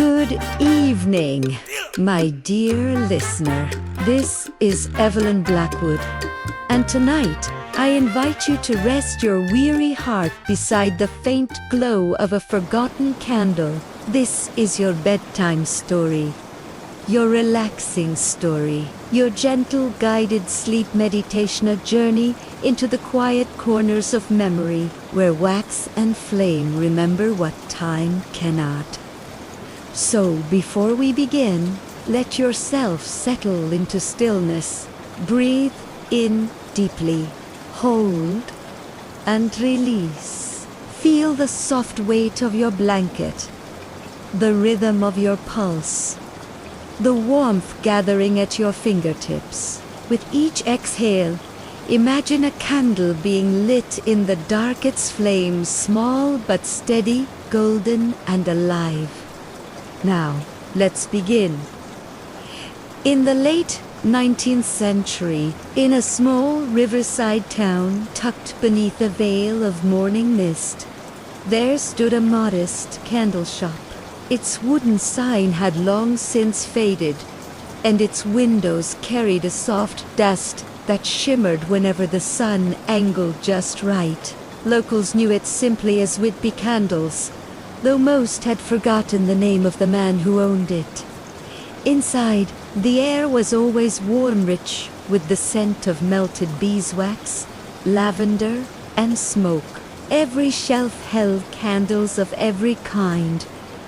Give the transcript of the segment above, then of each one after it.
Good evening, my dear listener. This is Evelyn Blackwood, and tonight I invite you to rest your weary heart beside the faint glow of a forgotten candle. This is your bedtime story, your relaxing story, your gentle guided sleep meditation, a journey into the quiet corners of memory, where wax and flame remember what time cannot. So, before we begin, let yourself settle into stillness. Breathe in deeply, hold, and release. Feel the soft weight of your blanket, the rhythm of your pulse, the warmth gathering at your fingertips. With each exhale, imagine a candle being lit in the dark, its flames small but steady, golden and alive. Now, let's begin. In the late 19th century, in a small riverside town tucked beneath a veil of morning mist, there stood a modest candle shop. Its wooden sign had long since faded, and its windows carried a soft dust that shimmered whenever the sun angled just right. Locals knew it simply as Whitby Candles, though most had forgotten the name of the man who owned it. Inside, the air was always warm, rich with the scent of melted beeswax, lavender, and smoke. Every shelf held candles of every kind,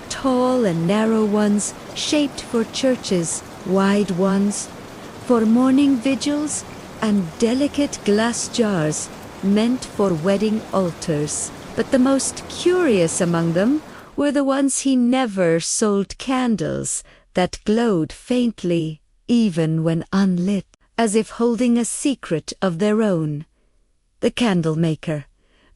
tall and narrow ones shaped for churches, wide ones for morning vigils, and delicate glass jars meant for wedding altars. But the most curious among them were the ones he never sold, candles that glowed faintly, even when unlit, as if holding a secret of their own. The candle maker,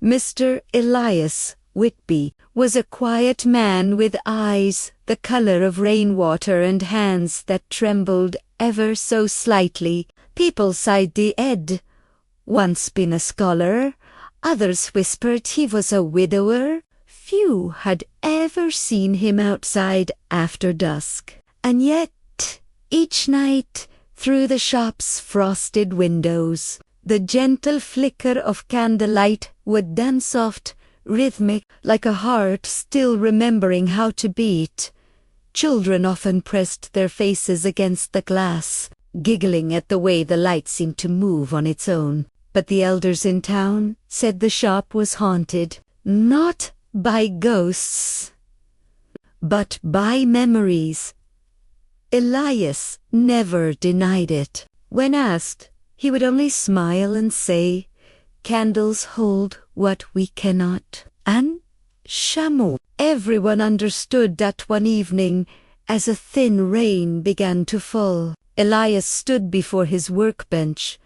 Mr. Elias Whitby, was a quiet man with eyes the color of rainwater and hands that trembled ever so slightly. People sighed the Ed, once been a scholar. Others whispered he was a widower. Few had ever seen him outside after dusk. And yet, each night, through the shop's frosted windows, the gentle flicker of candlelight would dance soft, rhythmic, like a heart still remembering how to beat. Children often pressed their faces against the glass, giggling at the way the light seemed to move on its own. But the elders in town said the shop was haunted, not by ghosts, but by memories. Elias never denied it. When asked, he would only smile and say, "Candles hold what we cannot." And chameau. Everyone understood that one evening, as a thin rain began to fall, Elias stood before his workbench,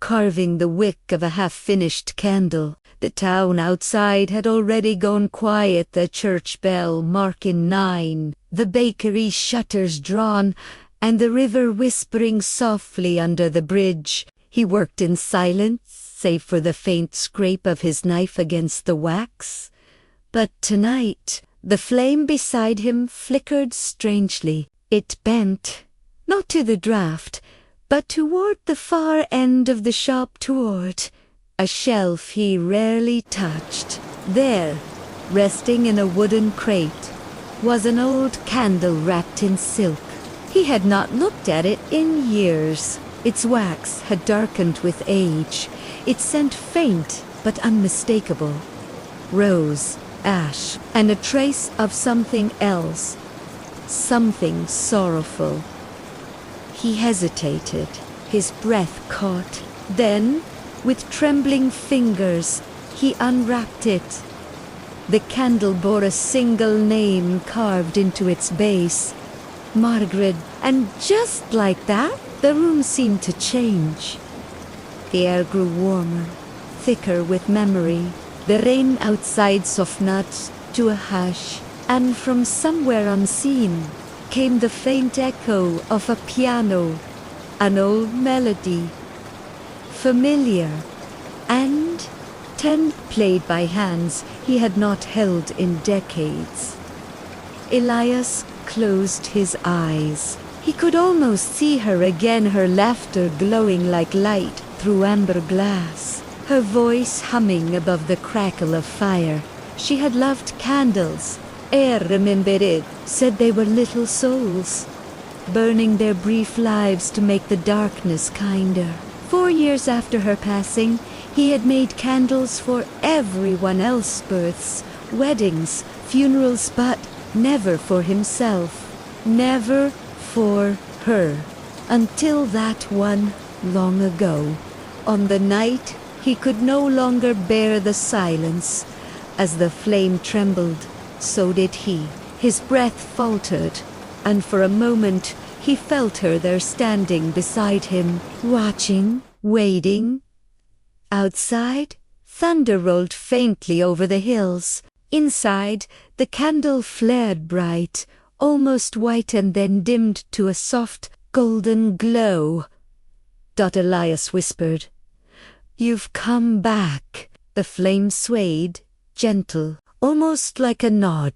carving the wick of a half-finished candle. The town outside had already gone quiet, the church bell marking 9, the bakery shutters drawn, and the river whispering softly under the bridge. He worked in silence, save for the faint scrape of his knife against the wax. But tonight, the flame beside him flickered strangely. It bent, not to the draught, but toward the far end of the shop, toward a shelf he rarely touched. There, resting in a wooden crate, was an old candle wrapped in silk. He had not looked at it in years. Its wax had darkened with age, its scent faint but unmistakable. Rose, ash, and a trace of something else, something sorrowful. He hesitated, his breath caught. Then, with trembling fingers, he unwrapped it. The candle bore a single name carved into its base, Margaret, and just like that, the room seemed to change. The air grew warmer, thicker with memory. The rain outside softened to a hush, and from somewhere unseen came the faint echo of a piano, an old melody, familiar, and played by hands he had not held in decades. Elias closed his eyes. He could almost see her again, her laughter glowing like light through amber glass, her voice humming above the crackle of fire. She had loved candles. Remembered it, said they were little souls, burning their brief lives to make the darkness kinder. 4 years after her passing, he had made candles for everyone else's births, weddings, funerals, but never for himself. Never for her. Until that one long ago, on the night he could no longer bear the silence. As the flame trembled, so did he. His breath faltered, and for a moment he felt her there standing beside him, watching, waiting. Outside, thunder rolled faintly over the hills. Inside, the candle flared bright, almost white, and then dimmed to a soft, golden glow. Elias whispered, "You've come back." The flame swayed, gentle, almost like a nod.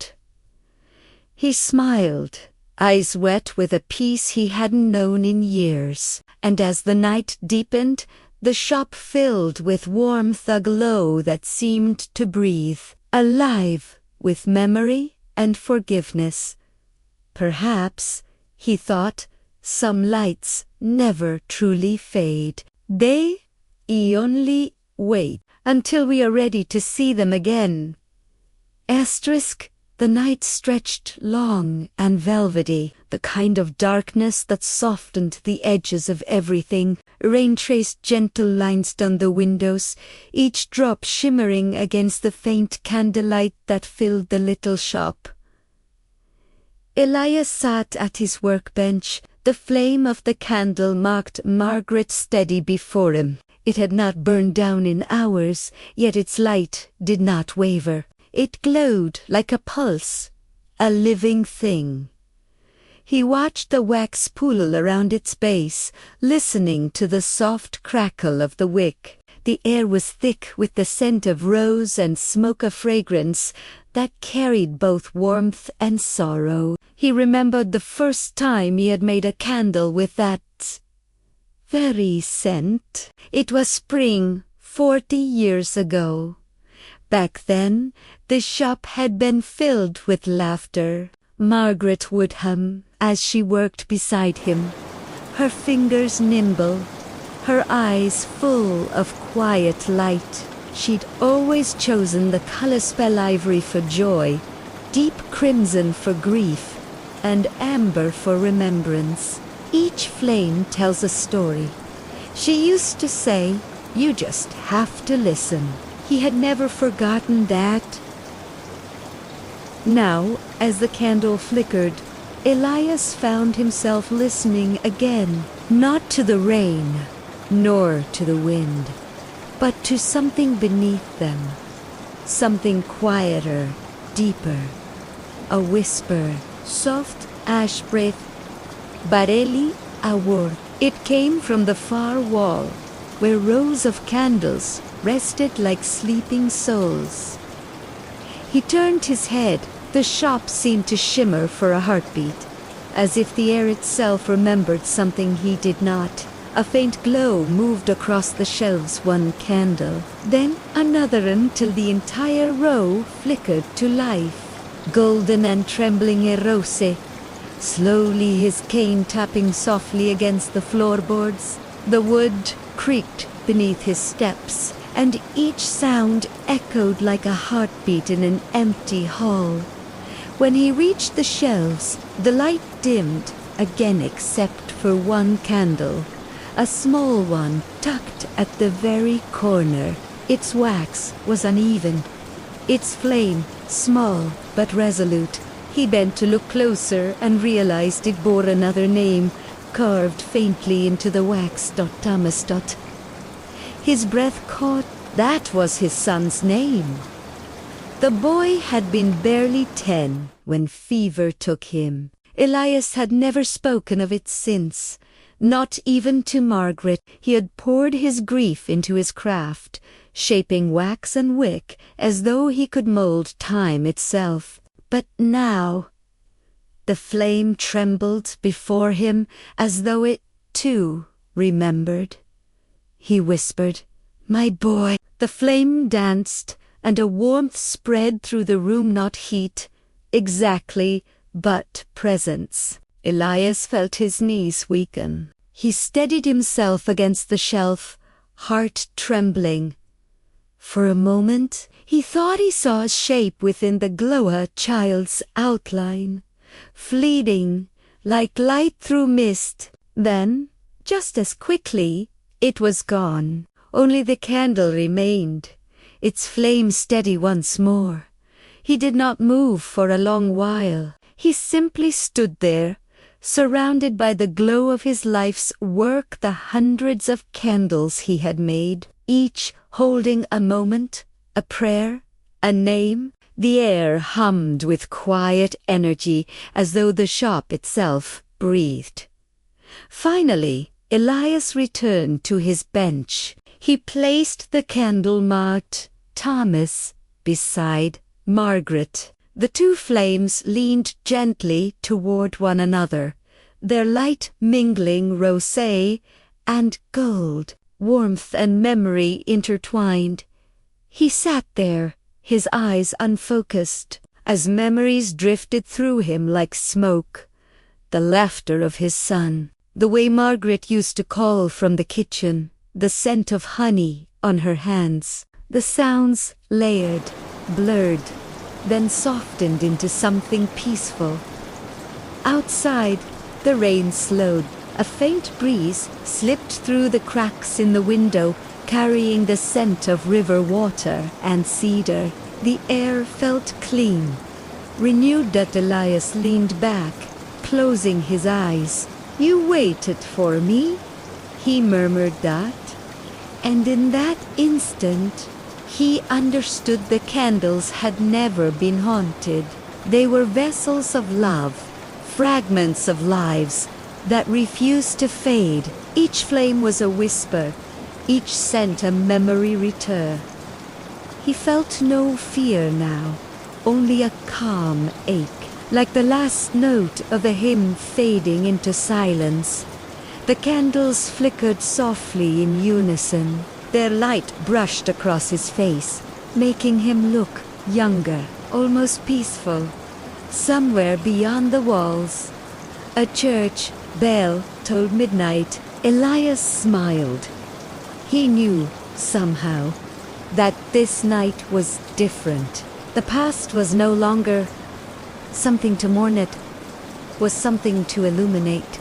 He smiled, eyes wet with a peace he hadn't known in years, and as the night deepened, the shop filled with warmth, a glow that seemed to breathe, alive with memory and forgiveness. Perhaps, he thought, some lights never truly fade. They only wait until we are ready to see them again. The night stretched long and velvety, the kind of darkness that softened the edges of everything. Rain traced gentle lines down the windows, each drop shimmering against the faint candlelight that filled the little shop. Elias sat at his workbench. The flame of the candle marked Margaret steady before him. It had not burned down in hours, yet its light did not waver. It glowed like a pulse, a living thing. He watched the wax pool around its base, listening to the soft crackle of the wick. The air was thick with the scent of rose and smoke, a fragrance that carried both warmth and sorrow. He remembered the first time he had made a candle with that very scent. It was spring, 40 years ago. Back then, the shop had been filled with laughter. Margaret would hum as she worked beside him, her fingers nimble, her eyes full of quiet light. She'd always chosen the color spell ivory for joy, deep crimson for grief, and amber for remembrance. Each flame tells a story. She used to say, "You just have to listen." He had never forgotten that. Now, as the candle flickered, Elias found himself listening again, not to the rain, nor to the wind, but to something beneath them, something quieter, deeper, a whisper, soft ash breath, barely a word. It came from the far wall, where rows of candles rested like sleeping souls. He turned his head. The shop seemed to shimmer for a heartbeat, as if the air itself remembered something he did not. A faint glow moved across the shelves, one candle, then another, until the entire row flickered to life. Golden and trembling rose, slowly his cane tapping softly against the floorboards. The wood creaked beneath his steps, and each sound echoed like a heartbeat in an empty hall. When he reached the shelves, the light dimmed again except for one candle, a small one tucked at the very corner. Its wax was uneven, its flame small but resolute. He bent to look closer and realized it bore another name, carved faintly into the wax. Thomas. His breath caught. That was his son's name. The boy had been barely 10 when fever took him. Elias had never spoken of it since, not even to Margaret. He had poured his grief into his craft, shaping wax and wick as though he could mold time itself. But now, The flame trembled before him as though it, too, remembered. He whispered, "My boy." The flame danced, and a warmth spread through the room, not heat, exactly, but presence. Elias felt his knees weaken. He steadied himself against the shelf, heart trembling. For a moment, he thought he saw a shape within the glow, a child's outline, fleeting, like light through mist. Then, just as quickly, it was gone. Only the candle remained, its flame steady once more. He did not move for a long while. He simply stood there, surrounded by the glow of his life's work, the hundreds of candles he had made, each holding a moment, a prayer, a name. The air hummed with quiet energy, as though the shop itself breathed. Finally, Elias returned to his bench. He placed the candle marked Thomas beside Margaret. The two flames leaned gently toward one another, their light mingling rosé and gold, warmth and memory intertwined. He sat there, his eyes unfocused, as memories drifted through him like smoke. The laughter of his son, the way Margaret used to call from the kitchen, the scent of honey on her hands. The sounds layered, blurred, then softened into something peaceful. Outside, the rain slowed. A faint breeze slipped through the cracks in the window, carrying the scent of river water and cedar. The air felt clean. Renewed that, Elias leaned back, closing his eyes. "You waited for me?" he murmured that. And in that instant, he understood the candles had never been haunted. They were vessels of love, fragments of lives that refused to fade. Each flame was a whisper, each scent a memory return. He felt no fear now, only a calm ache, like the last note of a hymn fading into silence. The candles flickered softly in unison. Their light brushed across his face, making him look younger, almost peaceful. Somewhere beyond the walls, a church bell tolled midnight. Elias smiled. He knew, somehow, that this night was different. The past was no longer something to mourn, it was something to illuminate.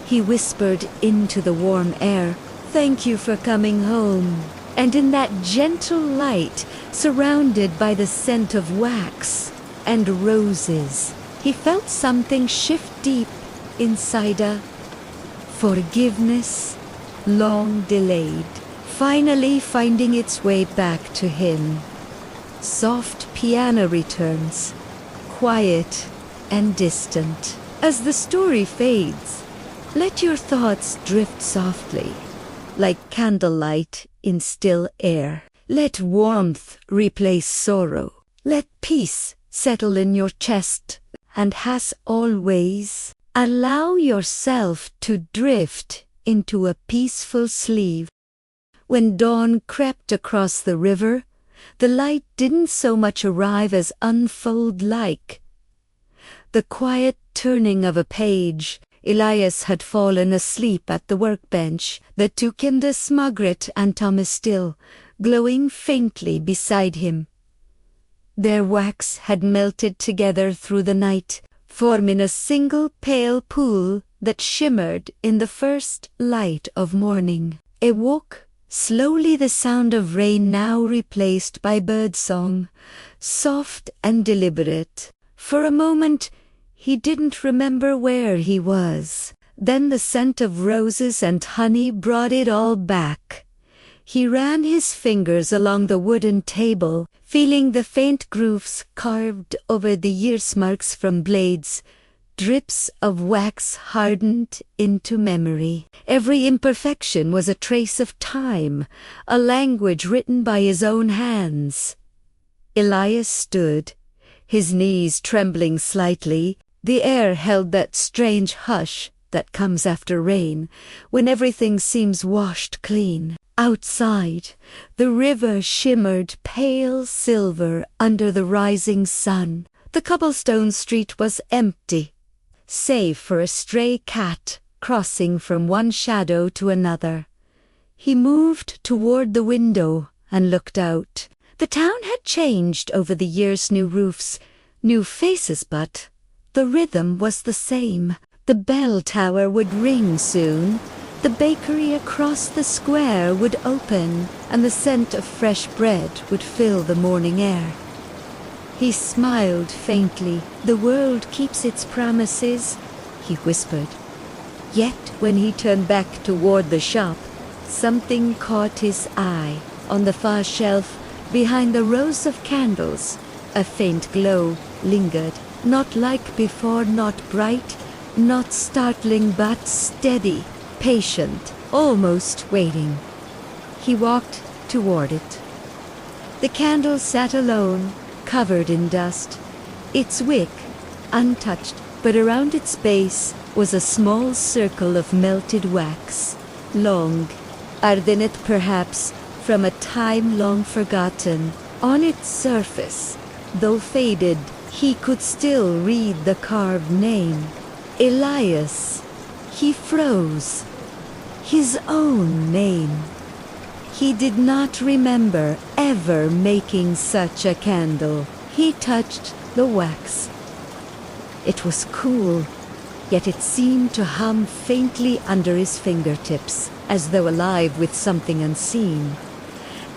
He whispered into the warm air, "Thank you for coming home." And in that gentle light, surrounded by the scent of wax and roses, he felt something shift deep inside, a forgiveness long delayed, finally finding its way back to him. Soft piano returns, quiet and distant. As the story fades, let your thoughts drift softly, like candlelight in still air. Let warmth replace sorrow. Let peace settle in your chest. And as always, allow yourself to drift into a peaceful sleep. When dawn crept across the river, the light didn't so much arrive as unfold, like the quiet turning of a page. Elias had fallen asleep at the workbench, the two candles, Margaret and Thomas, still glowing faintly beside him. Their wax had melted together through the night, forming a single pale pool that shimmered in the first light of morning. Awoke slowly, the sound of rain now replaced by birdsong, soft and deliberate. For a moment, he didn't remember where he was. Then the scent of roses and honey brought it all back. He ran his fingers along the wooden table, feeling the faint grooves carved over the years, marks from blades, drips of wax hardened into memory. Every imperfection was a trace of time, a language written by his own hands. Elias stood, his knees trembling slightly, The air held that strange hush that comes after rain, when everything seems washed clean. Outside, the river shimmered pale silver under the rising sun. The cobblestone street was empty, save for a stray cat crossing from one shadow to another. He moved toward the window and looked out. The town had changed over the years, new roofs, new faces, but the rhythm was the same. The bell tower would ring soon. The bakery across the square would open, and the scent of fresh bread would fill the morning air. He smiled faintly. The world keeps its promises, he whispered. Yet when he turned back toward the shop, something caught his eye. On the far shelf, behind the rows of candles, a faint glow lingered. Not like before, not bright, not startling, but steady, patient, almost waiting. He walked toward it. The candle sat alone, covered in dust, its wick untouched, but around its base was a small circle of melted wax, long, ardent perhaps from a time long forgotten. On its surface, though faded, he could still read the carved name, Elias. He froze. His own name. He did not remember ever making such a candle. He touched the wax. It was cool, yet it seemed to hum faintly under his fingertips, as though alive with something unseen.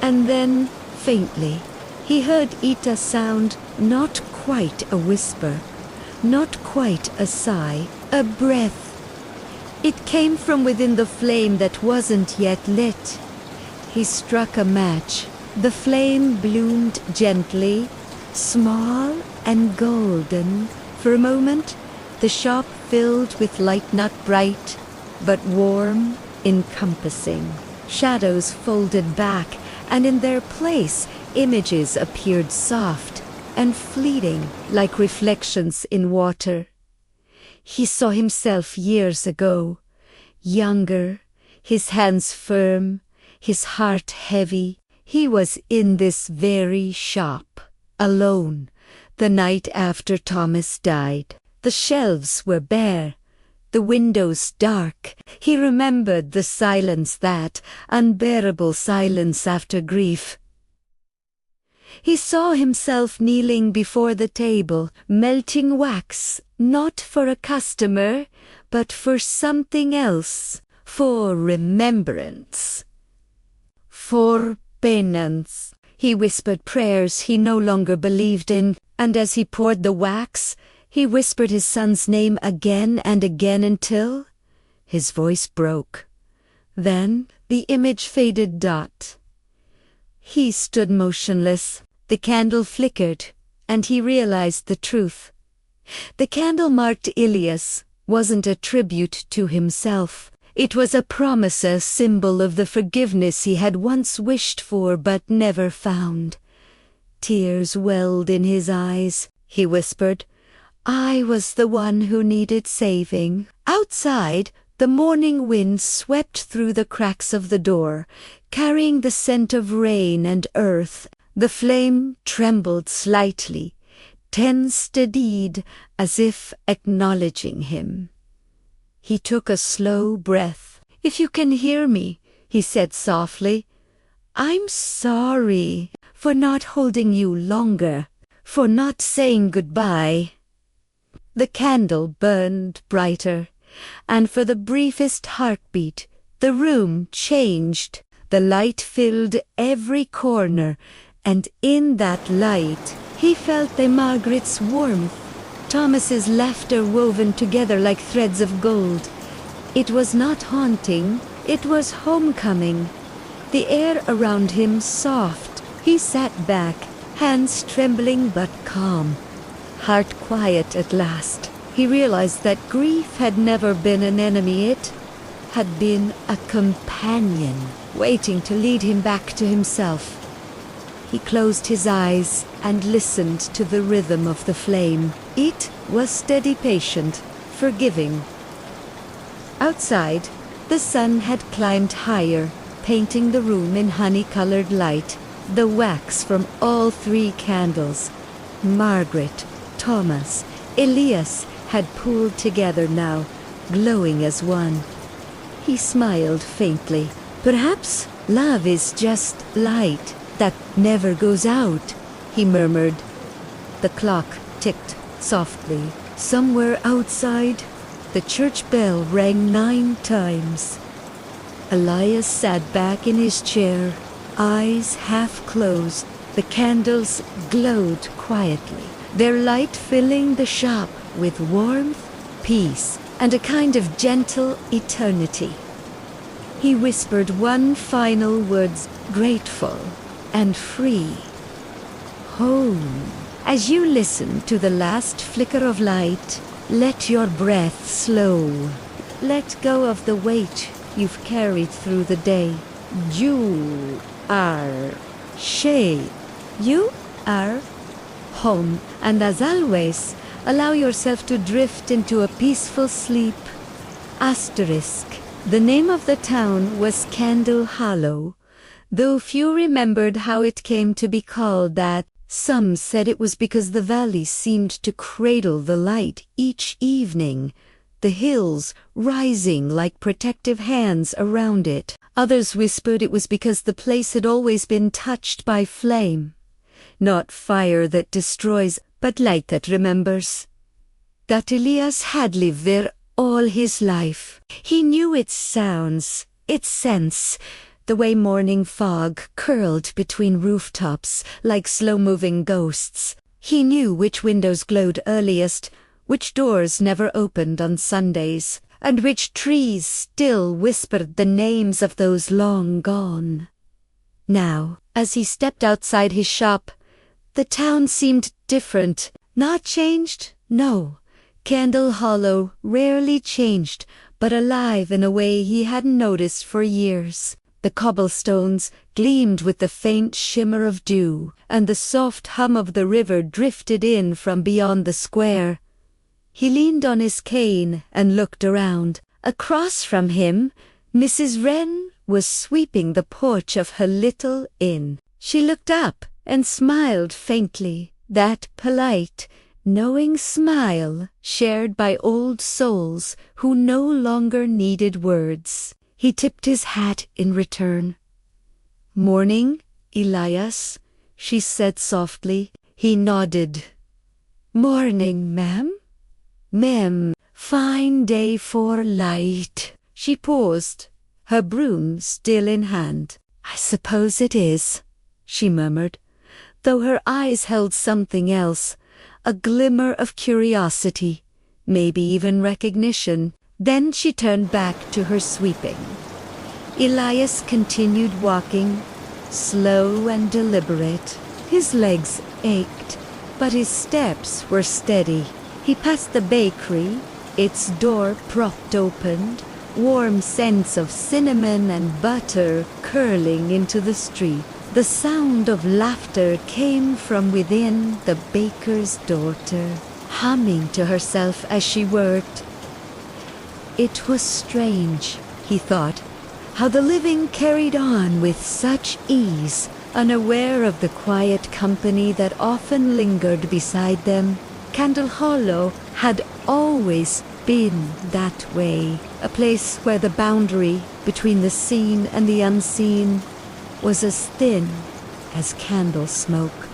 And then, faintly, he heard Ita sound, not quite a whisper, not quite a sigh, a breath. It came from within the flame that wasn't yet lit. He struck a match. The flame bloomed gently, small and golden. For a moment, the shop filled with light, not bright, but warm, encompassing. Shadows folded back, and in their place, images appeared soft and fleeting, like reflections in water. He saw himself years ago, younger, his hands firm, his heart heavy. He was in this very shop, alone, the night after Thomas died. The shelves were bare, the windows dark. He remembered the silence, that unbearable silence after grief. He saw himself kneeling before the table, melting wax, not for a customer, but for something else, for remembrance, for penance. He whispered prayers he no longer believed in, and as he poured the wax, he whispered his son's name again and again until his voice broke. Then the image faded. He stood motionless. The candle flickered, and he realized the truth. The candle marked Elias wasn't a tribute to himself. It was a promise, a symbol of the forgiveness he had once wished for but never found. Tears welled in his eyes. He whispered, "I was the one who needed saving." Outside, the morning wind swept through the cracks of the door, carrying the scent of rain and earth. The flame trembled slightly, tensed indeed, as if acknowledging him. He took a slow breath. "If you can hear me," he said softly, "I'm sorry for not holding you longer, for not saying goodbye." The candle burned brighter, and for the briefest heartbeat, the room changed. The light filled every corner, and in that light, he felt the Margaret's warmth, Thomas's laughter woven together like threads of gold. It was not haunting, it was homecoming. The air around him soft. He sat back, hands trembling but calm, heart quiet at last. He realized that grief had never been an enemy. It had been a companion, waiting to lead him back to himself. He closed his eyes and listened to the rhythm of the flame. It was steady, patient, forgiving. Outside, the sun had climbed higher, painting the room in honey-colored light. The wax from all 3 candles, Margaret, Thomas, Elias, had pooled together now, glowing as one. He smiled faintly. Perhaps love is just light that never goes out, he murmured. The clock ticked softly. Somewhere outside, the church bell rang 9 times. Elias sat back in his chair, eyes half closed. The candles glowed quietly, their light filling the shop with warmth, peace, and a kind of gentle eternity. He whispered one final word, grateful and free. Home. As you listen to the last flicker of light, let your breath slow. Let go of the weight you've carried through the day. You are shade. You are home. And as always, allow yourself to drift into a peaceful sleep. Asterisk. The name of the town was Candle Hollow, though few remembered how it came to be called that. Some said it was because the valley seemed to cradle the light each evening, the hills rising like protective hands around it. Others whispered it was because the place had always been touched by flame, not fire that destroys, but light that remembers. That Elias had lived there all his life. He knew its sounds, its scents, the way morning fog curled between rooftops like slow-moving ghosts. He knew which windows glowed earliest, which doors never opened on Sundays, and which trees still whispered the names of those long gone. Now, as he stepped outside his shop, the town seemed different. Not changed? No. Candle Hollow rarely changed, but alive in a way he hadn't noticed for years. The cobblestones gleamed with the faint shimmer of dew, and the soft hum of the river drifted in from beyond the square. He leaned on his cane and looked around. Across from him, Mrs. Wren was sweeping the porch of her little inn. She looked up and smiled faintly, that polite, knowing smile shared by old souls who no longer needed words. He tipped his hat in return. "Morning, Elias," she said softly. He nodded. "Morning, ma'am." "Ma'am, fine day for light." She paused, her broom still in hand. "I suppose it is," she murmured, though her eyes held something else, a glimmer of curiosity, maybe even recognition. Then she turned back to her sweeping. Elias continued walking, slow and deliberate. His legs ached, but his steps were steady. He passed the bakery, its door propped open, warm scents of cinnamon and butter curling into the street. The sound of laughter came from within, the baker's daughter, humming to herself as she worked. It was strange, he thought, how the living carried on with such ease, unaware of the quiet company that often lingered beside them. Candle Hollow had always been that way, a place where the boundary between the seen and the unseen was as thin as candle smoke.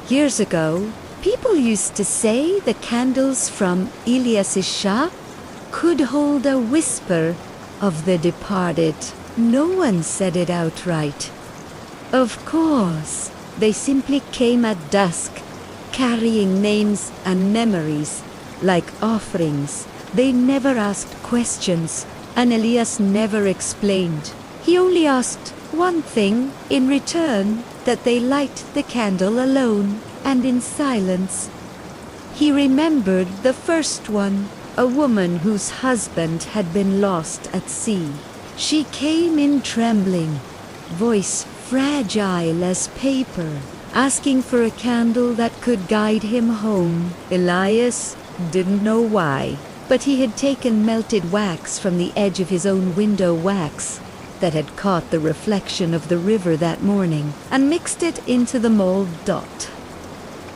Years ago, people used to say the candles from Elias's shop could hold a whisper of the departed. No one said it outright. Of course, they simply came at dusk, carrying names and memories like offerings. They never asked questions, and Elias never explained. He only asked one thing in return, that they light the candle alone and in silence. He remembered the first one, a woman whose husband had been lost at sea. She came in trembling, voice fragile as paper, asking for a candle that could guide him home. Elias didn't know why, but he had taken melted wax from the edge of his own window wax that had caught the reflection of the river that morning and mixed it into the mold dot.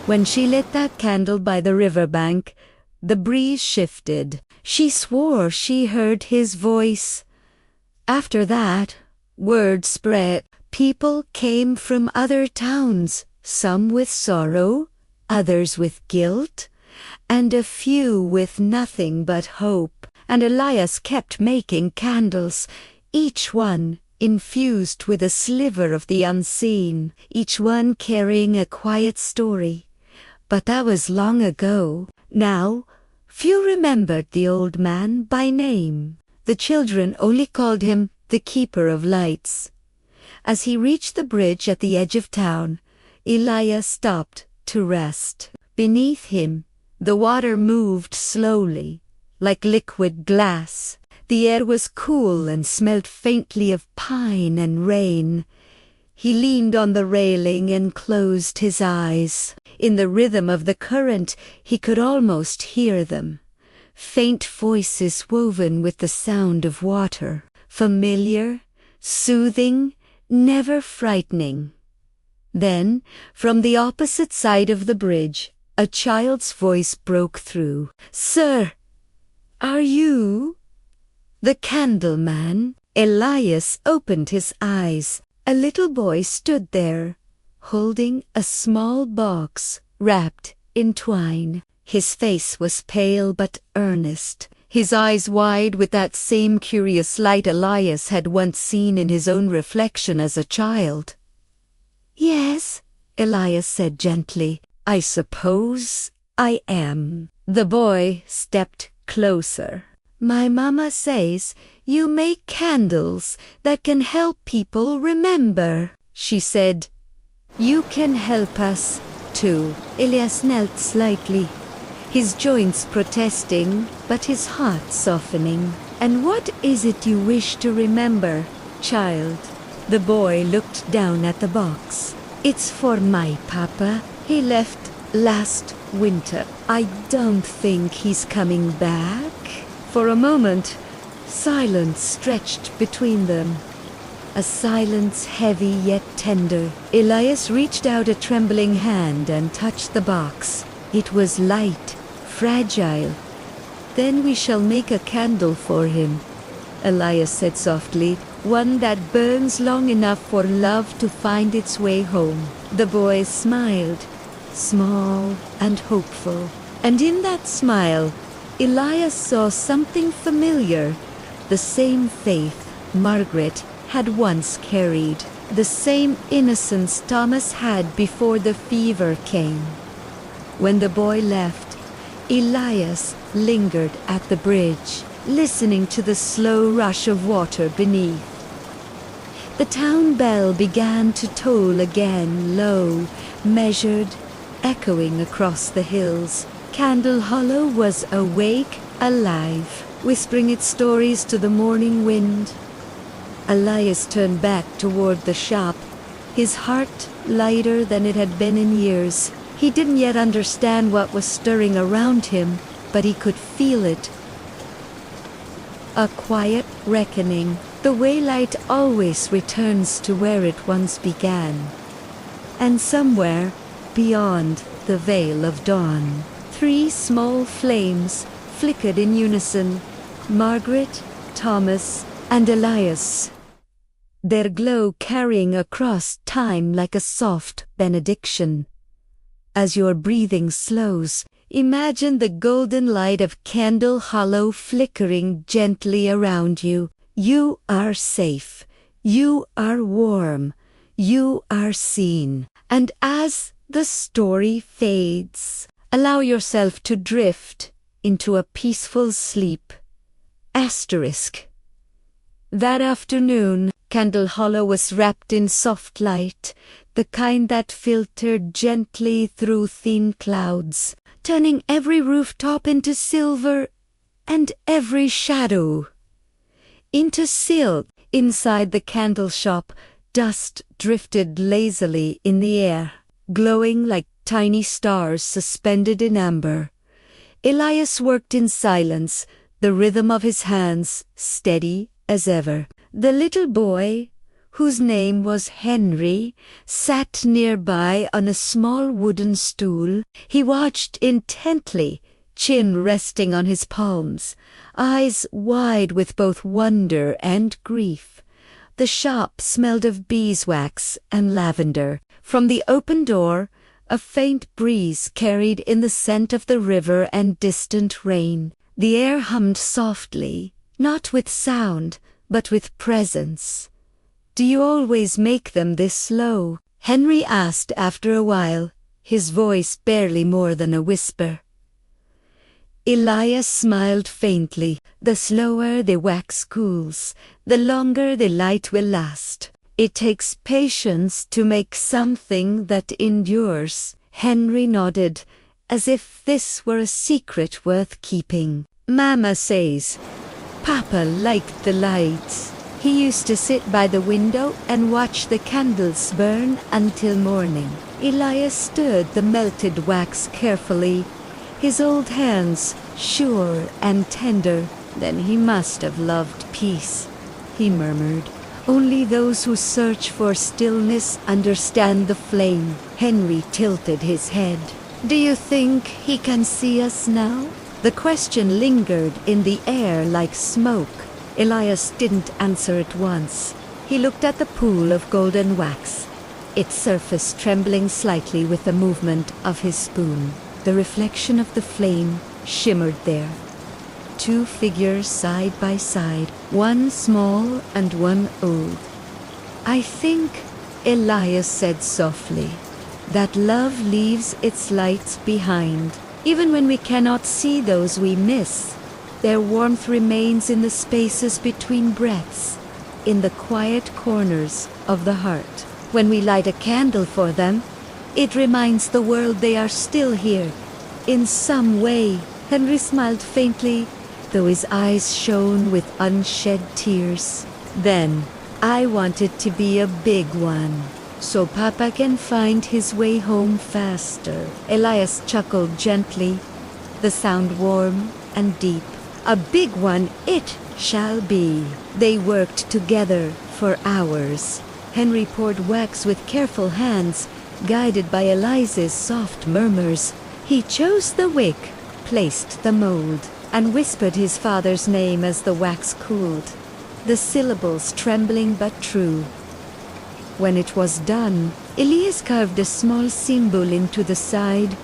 When she lit that candle by the riverbank, the breeze shifted. She swore she heard his voice. After that, word spread. People came from other towns, some with sorrow, others with guilt, and a few with nothing but hope. And Elias kept making candles, each one infused with a sliver of the unseen, each one carrying a quiet story. But that was long ago. Now, few remembered the old man by name. The children only called him the Keeper of Lights. As he reached the bridge at the edge of town, Elias stopped to rest. Beneath him, the water moved slowly, like liquid glass. The air was cool and smelled faintly of pine and rain. He leaned on the railing and closed his eyes. In the rhythm of the current, he could almost hear them. Faint voices woven with the sound of water. Familiar, soothing, never frightening. Then, from the opposite side of the bridge, a child's voice broke through. "Sir, are you the Candleman?" Elias opened his eyes. A little boy stood there, holding a small box wrapped in twine. His face was pale but earnest, his eyes wide with that same curious light Elias had once seen in his own reflection as a child. "Yes," Elias said gently. "I suppose I am." The boy stepped closer. "My mama says you make candles that can help people remember," she said. "You can help us, too." Elias knelt slightly, his joints protesting, but his heart softening. "And what is it you wish to remember, child?" The boy looked down at the box. "It's for my papa. He left last winter. I don't think he's coming back." For a moment, silence stretched between them. A silence heavy yet tender. Elias reached out a trembling hand and touched the box. It was light, fragile. "Then we shall make a candle for him," Elias said softly, "one that burns long enough for love to find its way home." The boy smiled, small and hopeful. And in that smile, Elias saw something familiar, the same faith Margaret had once carried, the same innocence Thomas had before the fever came. When the boy left, Elias lingered at the bridge, listening to the slow rush of water beneath. The town bell began to toll again, low, measured, echoing across the hills. Candle Hollow was awake, alive, whispering its stories to the morning wind. Elias turned back toward the shop, his heart lighter than it had been in years. He didn't yet understand what was stirring around him, but he could feel it. A quiet reckoning, the way light always returns to where it once began. And somewhere beyond the veil of dawn, 3 small flames flickered in unison, Margaret, Thomas, and Elias, their glow carrying across time like a soft benediction. As your breathing slows, imagine the golden light of Candle Hollow flickering gently around you. You are safe. You are warm. You are seen. And as the story fades, allow yourself to drift into a peaceful sleep. Asterisk. That afternoon, Candle Hollow was wrapped in soft light, the kind that filtered gently through thin clouds, turning every rooftop into silver and every shadow into silk. Inside the candle shop, dust drifted lazily in the air. glowing like tiny stars suspended in amber. Elias worked in silence, the rhythm of his hands steady as ever. The little boy, whose name was Henry, sat nearby on a small wooden stool. He watched intently, chin resting on his palms, eyes wide with both wonder and grief. The shop smelled of beeswax and lavender. From the open door, a faint breeze carried in the scent of the river and distant rain. The air hummed softly, not with sound, but with presence. "Do you always make them this slow?" Henry asked after a while, his voice barely more than a whisper. Elias smiled faintly. "The slower the wax cools, the longer the light will last. It takes patience to make something that endures." Henry nodded, as if this were a secret worth keeping. "Mama says Papa liked the lights. He used to sit by the window and watch the candles burn until morning." Elias stirred the melted wax carefully, his old hands sure and tender. "Then he must have loved peace," he murmured. "Only those who search for stillness understand the flame." Henry tilted his head. "Do you think he can see us now?" The question lingered in the air like smoke. Elias didn't answer at once. He looked at the pool of golden wax, its surface trembling slightly with the movement of his spoon. The reflection of the flame shimmered there. Two figures side by side, one small and one old. "I think," Elias said softly, "that love leaves its lights behind. Even when we cannot see those we miss, their warmth remains in the spaces between breaths, in the quiet corners of the heart. When we light a candle for them, it reminds the world they are still here, in some way." Henry smiled faintly, though his eyes shone with unshed tears. "Then, I want it to be a big one, so Papa can find his way home faster." Elias chuckled gently, the sound warm and deep. "A big one it shall be." They worked together for hours. Henry poured wax with careful hands, guided by Eliza's soft murmurs. He chose the wick, placed the mold, and whispered his father's name as the wax cooled, the syllables trembling but true. When it was done, Elias carved a small symbol into the side,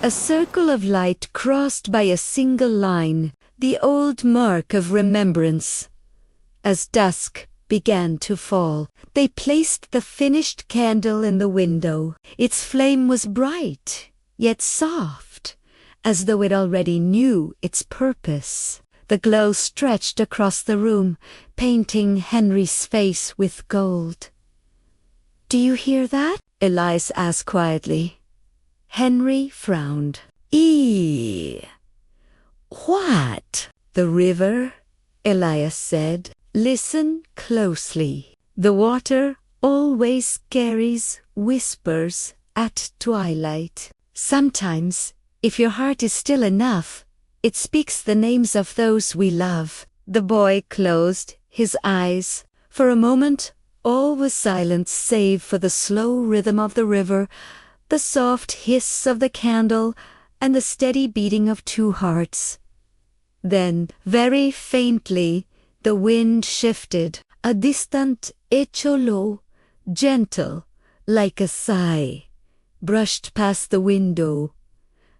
a circle of light crossed by a single line, the old mark of remembrance. As dusk began to fall, they placed the finished candle in the window. Its flame was bright, yet soft, as though it already knew its purpose. The glow stretched across the room, painting Henry's face with gold. "Do you hear that?" Elias asked quietly. Henry frowned. What?" "The river," Elias said. "Listen closely. The water always carries whispers at twilight. Sometimes, if your heart is still enough, it speaks the names of those we love." The boy closed his eyes. For a moment, all was silence save for the slow rhythm of the river, the soft hiss of the candle, and the steady beating of two hearts. Then, very faintly, the wind shifted, a distant echolo, gentle, like a sigh, brushed past the window.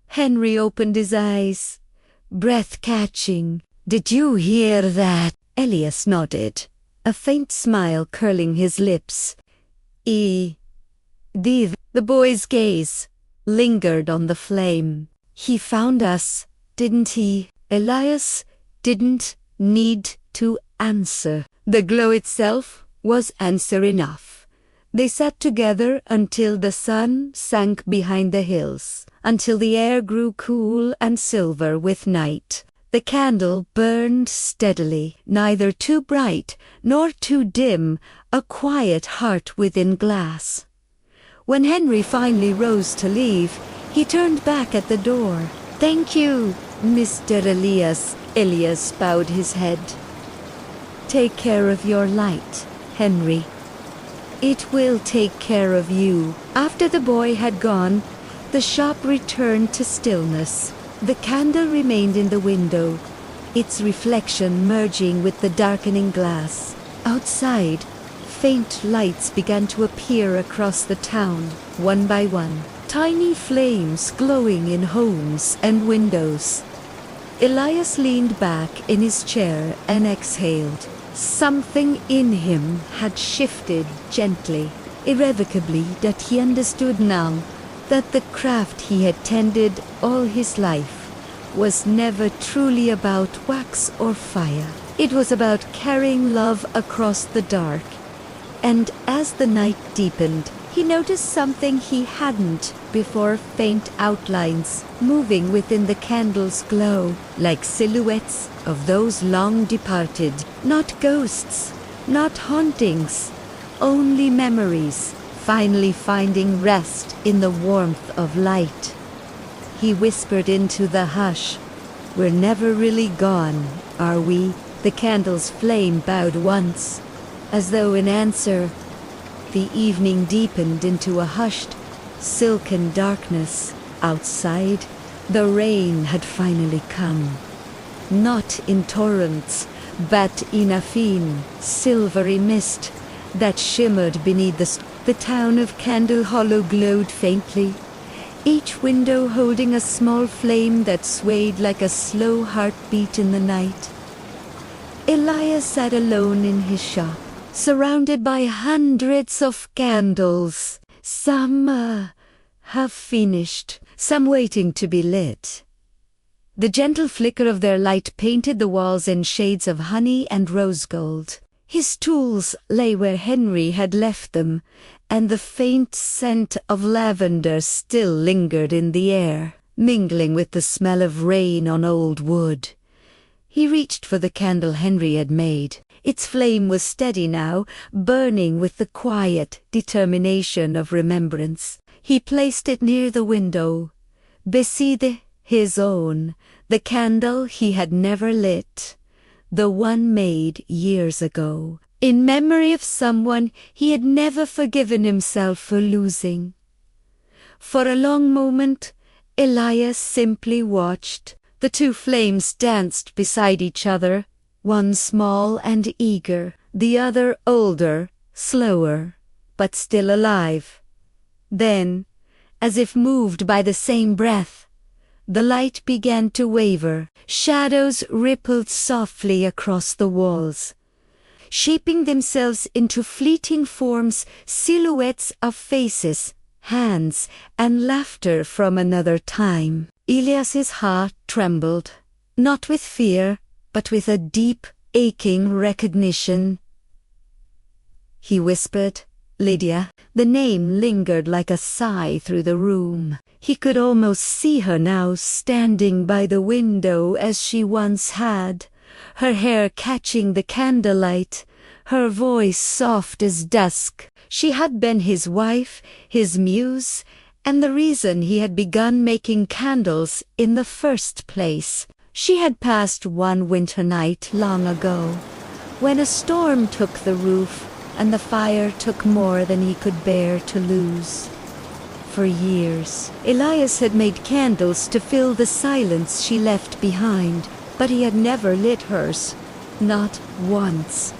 Henry opened his eyes, breath catching. "Did you hear that?" Elias nodded, a faint smile curling his lips. Did." The boy's gaze lingered on the flame. "He found us, didn't he?" Elias didn't need to answer. The glow itself was answer enough. They sat together until the sun sank behind the hills, until the air grew cool and silver with night. The candle burned steadily, neither too bright nor too dim, a quiet heart within glass. When Henry finally rose to leave, he turned back at the door. "Thank you, Mr. Elias." Elias bowed his head. "Take care of your light, Henry. It will take care of you." After the boy had gone, the shop returned to stillness. The candle remained in the window, its reflection merging with the darkening glass. Outside, faint lights began to appear across the town, one by one, tiny flames glowing in homes and windows. Elias leaned back in his chair and exhaled. Something in him had shifted gently, irrevocably, that he understood now that the craft he had tended all his life was never truly about wax or fire. It was about carrying love across the dark. And as the night deepened, he noticed something he hadn't before: faint outlines moving within the candle's glow, like silhouettes of those long departed. Not ghosts, not hauntings, only memories, finally finding rest in the warmth of light. He whispered into the hush, "We're never really gone, are we?" The candle's flame bowed once, as though in answer. The evening deepened into a hushed, silken darkness. Outside, the rain had finally come. Not in torrents, but in a thin, silvery mist that shimmered beneath the town of Candle Hollow glowed faintly, each window holding a small flame that swayed like a slow heartbeat in the night. Elias sat alone in his shop, surrounded by hundreds of candles. Some have finished, some waiting to be lit. The gentle flicker of their light painted the walls in shades of honey and rose gold. His tools lay where Henry had left them, and the faint scent of lavender still lingered in the air, mingling with the smell of rain on old wood. He reached for the candle Henry had made. Its flame was steady now, burning with the quiet determination of remembrance. He placed it near the window, beside his own, the candle he had never lit, the one made years ago, in memory of someone he had never forgiven himself for losing. For a long moment, Elias simply watched. The two flames danced beside each other, one small and eager, the other older, slower, but still alive. Then, as if moved by the same breath, the light began to waver. Shadows rippled softly across the walls, shaping themselves into fleeting forms, silhouettes of faces, hands, and laughter from another time. Elias's heart trembled, not with fear, but with a deep, aching recognition. He whispered, "Lydia." The name lingered like a sigh through the room. He could almost see her now, standing by the window as she once had, her hair catching the candlelight, her voice soft as dusk. She had been his wife, his muse, and the reason he had begun making candles in the first place. She had passed one winter night long ago, when a storm took the roof and the fire took more than he could bear to lose. For years, Elias had made candles to fill the silence she left behind, but he had never lit hers, not once.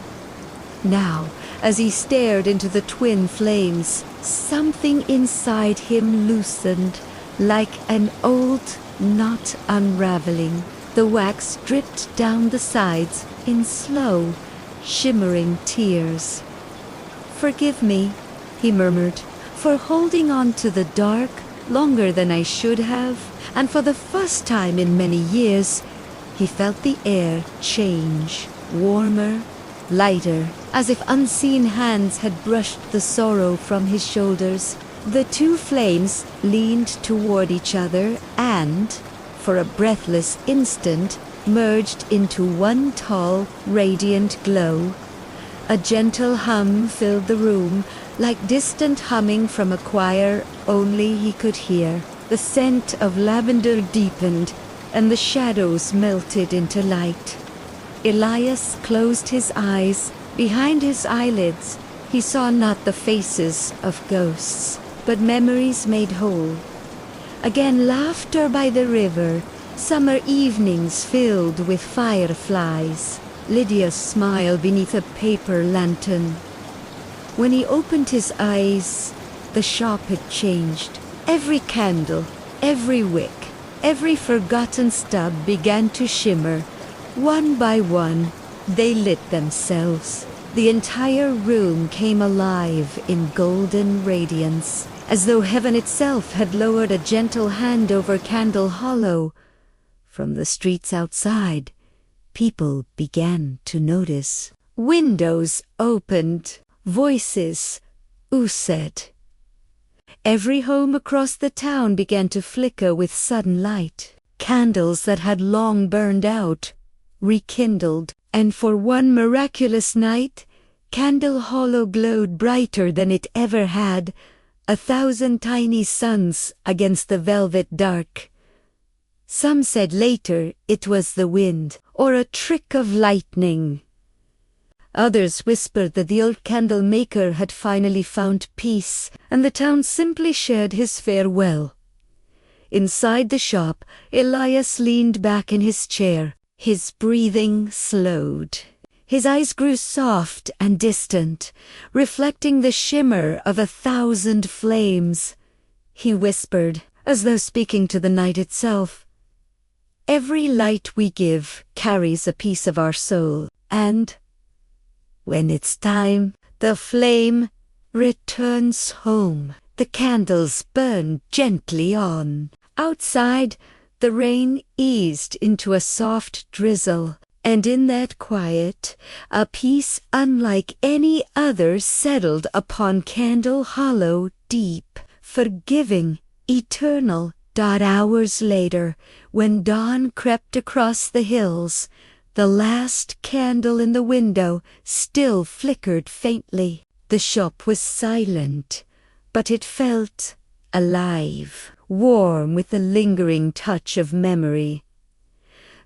Now, as he stared into the twin flames, something inside him loosened, like an old knot unraveling. The wax dripped down the sides in slow, shimmering tears. "Forgive me," he murmured, "for holding on to the dark longer than I should have." And for the first time in many years, he felt the air change, warmer, lighter, as if unseen hands had brushed the sorrow from his shoulders. The two flames leaned toward each other and, for a breathless instant, merged into one tall, radiant glow. A gentle hum filled the room, like distant humming from a choir only he could hear. The scent of lavender deepened, and the shadows melted into light. Elias closed his eyes. Behind his eyelids, he saw not the faces of ghosts, but memories made whole. Again laughter by the river, summer evenings filled with fireflies, Lydia's smile beneath a paper lantern. When he opened his eyes, the shop had changed. Every candle, every wick, every forgotten stub began to shimmer. One by one, they lit themselves. The entire room came alive in golden radiance, as though heaven itself had lowered a gentle hand over Candle Hollow. From the streets outside, people began to notice. Windows opened, voices oozed. Every home across the town began to flicker with sudden light. Candles that had long burned out rekindled, and for one miraculous night, Candle Hollow glowed brighter than it ever had, 1,000 tiny suns against the velvet dark. Some said later it was the wind, or a trick of lightning. Others whispered that the old candle maker had finally found peace, and the town simply shared his farewell. Inside the shop, Elias leaned back in his chair. His breathing slowed. His eyes grew soft and distant, reflecting the shimmer of 1,000 flames. He whispered, as though speaking to the night itself, "Every light we give carries a piece of our soul, and when it's time, the flame returns home." The candles burned gently on. Outside, the rain eased into a soft drizzle, and in that quiet, a peace unlike any other settled upon Candle Hollow, deep, forgiving, eternal. Hours later, when dawn crept across the hills, the last candle in the window still flickered faintly. The shop was silent, but it felt alive, warm with the lingering touch of memory.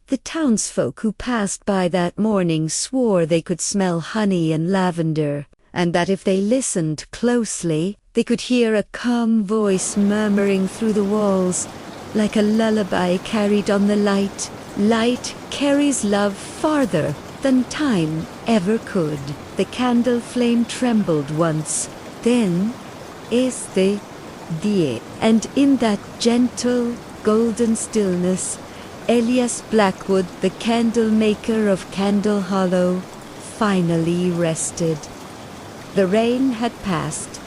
The townsfolk who passed by that morning swore they could smell honey and lavender, and that if they listened closely, they could hear a calm voice murmuring through the walls, like a lullaby carried on the light. Light carries love farther than time ever could. The candle flame trembled once, then este die, and in that gentle, golden stillness, Elias Blackwood, the candle maker of Candle Hollow, finally rested. The rain had passed,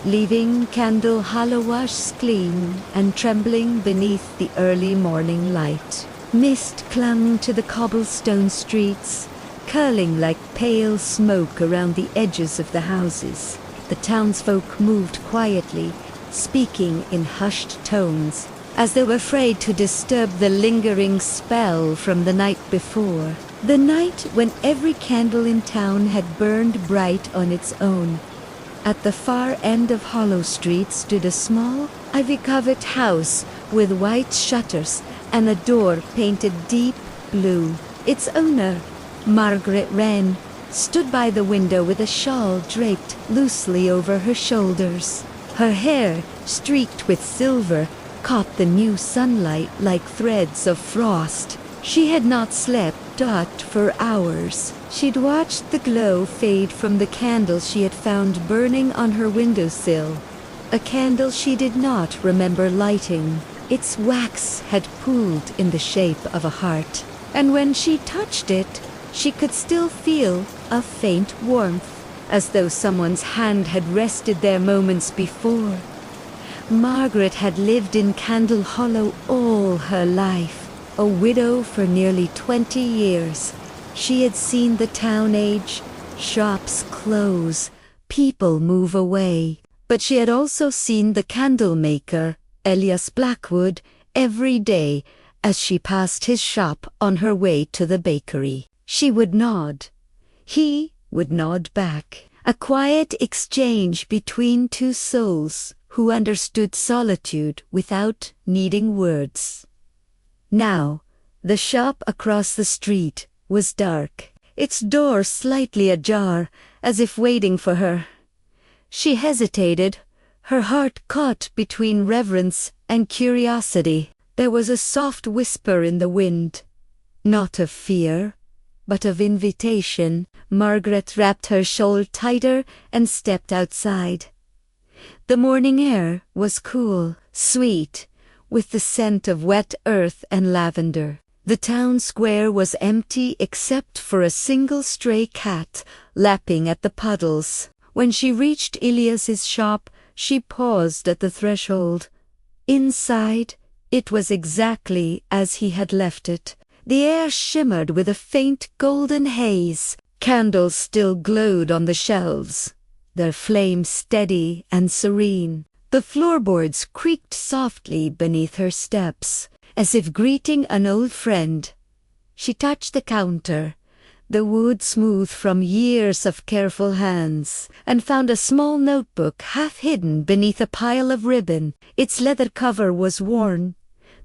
leaving Candle Hollow washed clean and trembling beneath the early morning light. Mist clung to the cobblestone streets, curling like pale smoke around the edges of the houses. The townsfolk moved quietly, speaking in hushed tones, as though afraid to disturb the lingering spell from the night before. The night when every candle in town had burned bright on its own. At the far end of Hollow Street stood a small, ivy-covered house with white shutters and a door painted deep blue. Its owner, Margaret Wren, stood by the window with a shawl draped loosely over her shoulders. Her hair, streaked with silver, caught the new sunlight like threads of frost. She had not slept for hours. She'd watched the glow fade from the candle she had found burning on her windowsill, a candle she did not remember lighting. Its wax had pooled in the shape of a heart, and when she touched it, she could still feel a faint warmth, as though someone's hand had rested there moments before. Margaret had lived in Candle Hollow all her life. A widow for nearly 20 years, she had seen the town age, shops close, people move away. But she had also seen the candle maker, Elias Blackwood, every day as she passed his shop on her way to the bakery. She would nod. He would nod back, A quiet exchange between two souls who understood solitude without needing words. Now, the shop across the street was dark, its door slightly ajar, as if waiting for her. She hesitated, her heart caught between reverence and curiosity. There was a soft whisper in the wind, not of fear, but of invitation. Margaret wrapped her shawl tighter and stepped outside. The morning air was cool, sweet, with the scent of wet earth and lavender. The town square was empty except for a single stray cat lapping at the puddles. When she reached Ilias's shop, she paused at the threshold. Inside, it was exactly as he had left it. The air shimmered with a faint golden haze. Candles still glowed on the shelves, their flame steady and serene. The floorboards creaked softly beneath her steps, as if greeting an old friend. She touched the counter, the wood smooth from years of careful hands, and found a small notebook half hidden beneath a pile of ribbon. Its leather cover was worn,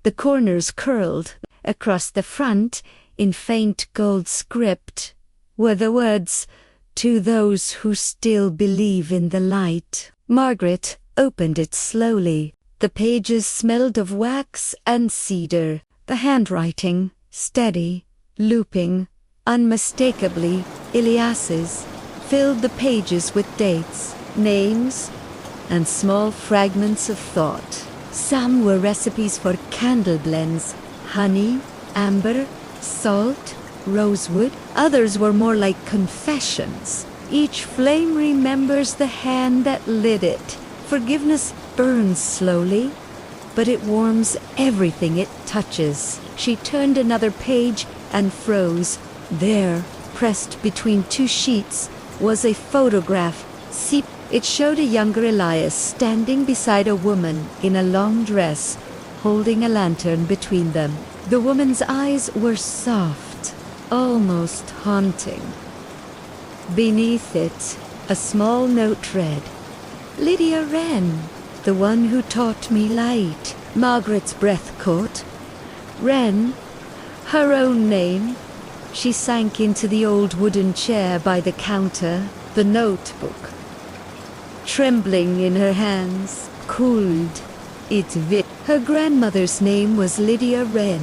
the corners curled. Across the front, in faint gold script, were the words, "To those who still believe in the light." Margaret opened it slowly. The pages smelled of wax and cedar. The handwriting, steady, looping, unmistakably Ilias's, filled the pages with dates, names, and small fragments of thought. Some were recipes for candle blends, honey, amber, salt, rosewood. Others were more like confessions. Each flame remembers the hand that lit it. Forgiveness burns slowly, but it warms everything it touches. She turned another page and froze. There, pressed between two sheets, was a photograph. It showed a younger Elias standing beside a woman in a long dress, holding a lantern between them. The woman's eyes were soft, almost haunting. Beneath it, a small note read, "Lydia Wren, the one who taught me light." Margaret's breath caught. Wren, her own name. She sank into the old wooden chair by the counter, the notebook, trembling in her hands, cooled. Her grandmother's name was Lydia Wren,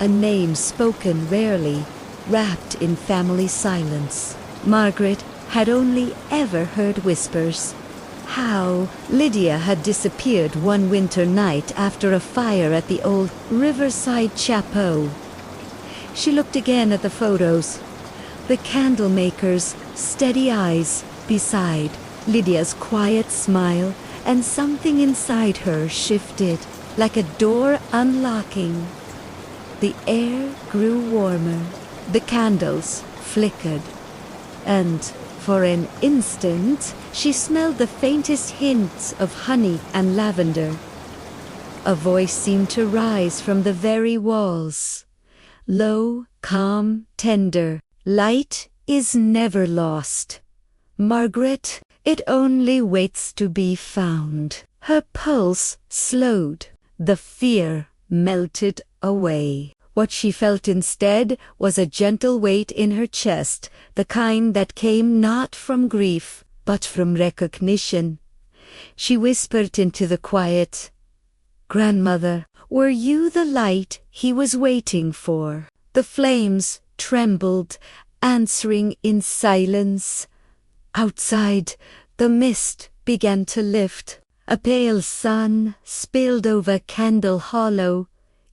a name spoken rarely, wrapped in family silence. Margaret had only ever heard whispers. How Lydia had disappeared one winter night after a fire at the old riverside chapel. She looked again at the photos, the candle maker's steady eyes beside Lydia's quiet smile, and something inside her shifted, like a door unlocking. The air grew warmer, the candles flickered, and for an instant she smelled the faintest hints of honey and lavender. A voice seemed to rise from the very walls, low, calm, tender. "Light is never lost, Margaret. It only waits to be found." Her pulse slowed. The fear melted away. What she felt instead was a gentle weight in her chest, the kind that came not from grief, but from recognition. She whispered into the quiet, "Grandmother, were you the light he was waiting for?" The flames trembled, answering in silence. Outside, the mist began to lift. A pale sun spilled over Candle Hollow,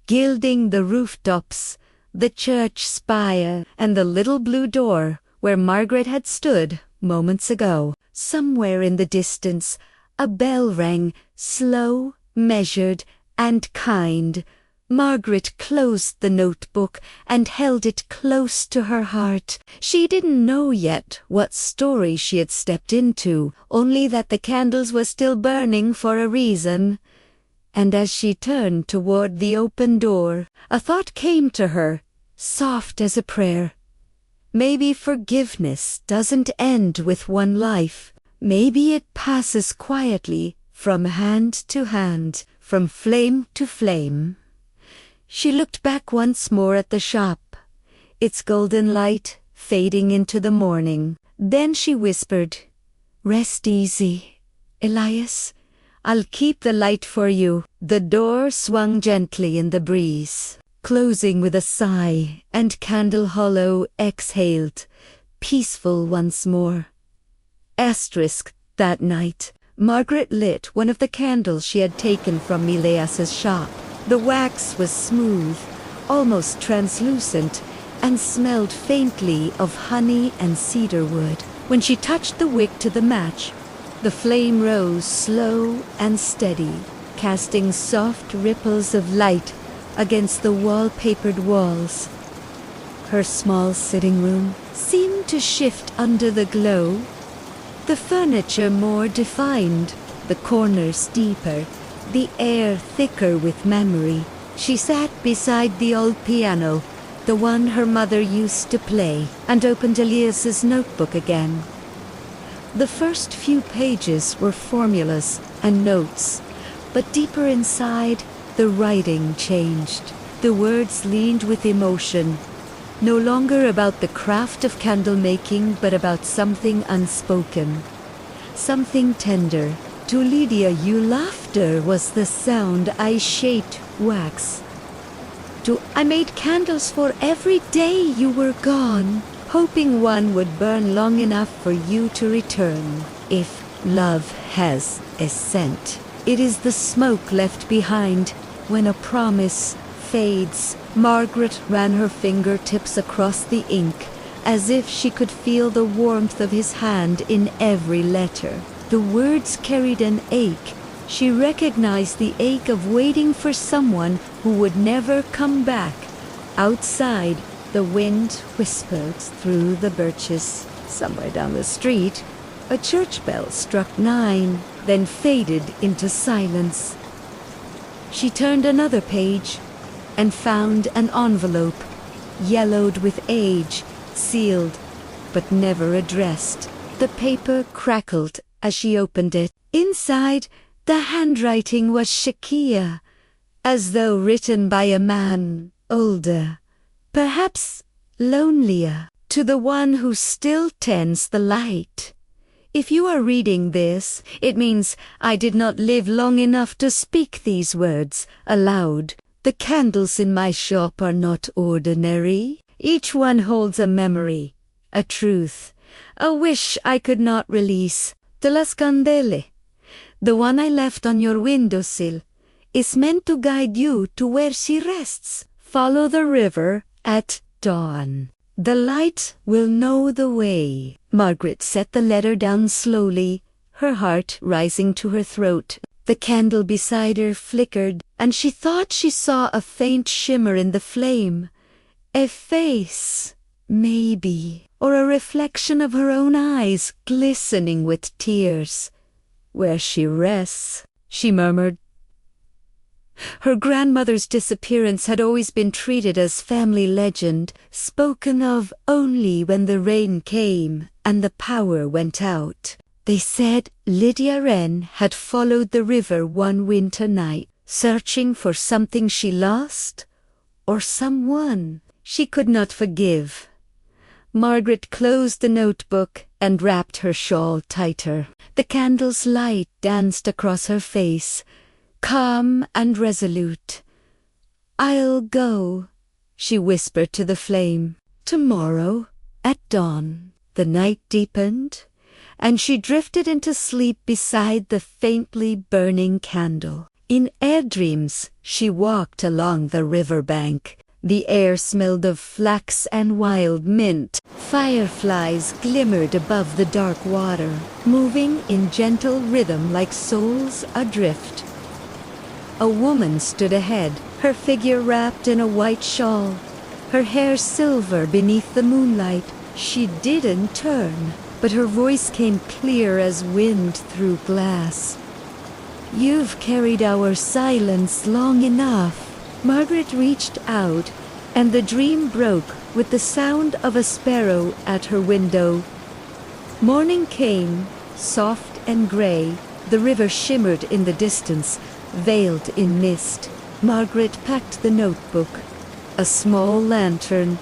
gilding the rooftops, the church spire, and the little blue door where Margaret had stood moments ago. Somewhere in the distance, a bell rang, slow, measured, and kind. Margaret closed the notebook and held it close to her heart. She didn't know yet what story she had stepped into, only that the candles were still burning for a reason. And as she turned toward the open door, a thought came to her, soft as a prayer. Maybe forgiveness doesn't end with one life. Maybe it passes quietly from hand to hand, from flame to flame. She looked back once more at the shop, its golden light fading into the morning. Then she whispered, "Rest easy, Elias. I'll keep the light for you." The door swung gently in the breeze, closing with a sigh, and Candle Hollow exhaled, peaceful once more. That night, Margaret lit one of the candles she had taken from Mileas's shop. The wax was smooth, almost translucent, and smelled faintly of honey and cedar wood. When she touched the wick to the match, the flame rose slow and steady, casting soft ripples of light against the wallpapered walls. Her small sitting room seemed to shift under the glow, the furniture more defined, the corners deeper, the air thicker with memory. She sat beside the old piano, the one her mother used to play, and opened Elias's notebook again. The first few pages were formulas and notes, but deeper inside, the writing changed. The words leaned with emotion, no longer about the craft of candle making, but about something unspoken, something tender. To Lydia, "You laughter was the sound I shaped wax." To "I made candles for every day you were gone, hoping one would burn long enough for you to return." If love has a scent, it is the smoke left behind when a promise fades. Margaret ran her fingertips across the ink, as if she could feel the warmth of his hand in every letter. The words carried an ache. She recognized the ache of waiting for someone who would never come back. Outside, the wind whispered through the birches. Somewhere down the street, a church bell struck 9, then faded into silence. She turned another page and found an envelope, yellowed with age, sealed, but never addressed. The paper crackled as she opened it. Inside, the handwriting was Shakia, as though written by a man older, perhaps lonelier. To the one who still tends the light. If you are reading this, it means I did not live long enough to speak these words aloud. The candles in my shop are not ordinary. Each one holds a memory, a truth, a wish I could not release. De las candele, the one I left on your windowsill, is meant to guide you to where she rests. Follow the river at dawn. The light will know the way. Margaret set the letter down slowly, her heart rising to her throat. The candle beside her flickered, and she thought she saw a faint shimmer in the flame. A face, maybe, or a reflection of her own eyes glistening with tears. "Where she rests," she murmured. Her grandmother's disappearance had always been treated as family legend, spoken of only when the rain came and the power went out. They said Lydia Wren had followed the river one winter night, searching for something she lost, or someone she could not forgive. Margaret closed the notebook and wrapped her shawl tighter. The candle's light danced across her face, calm and resolute. "I'll go," she whispered to the flame. "Tomorrow, at dawn." The night deepened, and she drifted into sleep beside the faintly burning candle. In air dreams, she walked along the river bank. The air smelled of flax and wild mint. Fireflies glimmered above the dark water, moving in gentle rhythm like souls adrift. A woman stood ahead, her figure wrapped in a white shawl, her hair silver beneath the moonlight. She didn't turn, but her voice came clear as wind through glass. "You've carried our silence long enough." Margaret reached out, and the dream broke with the sound of a sparrow at her window. Morning came, soft and gray. The river shimmered in the distance, veiled in mist. Margaret packed the notebook, a small lantern,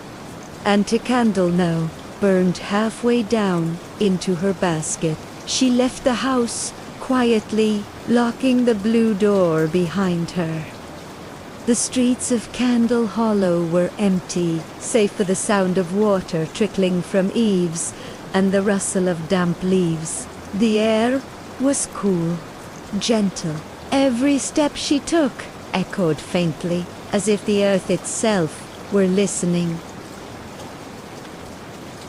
and a candle now burned halfway down into her basket. She left the house quietly, locking the blue door behind her. The streets of Candle Hollow were empty, save for the sound of water trickling from eaves and the rustle of damp leaves. The air was cool, gentle. Every step she took echoed faintly, as if the earth itself were listening.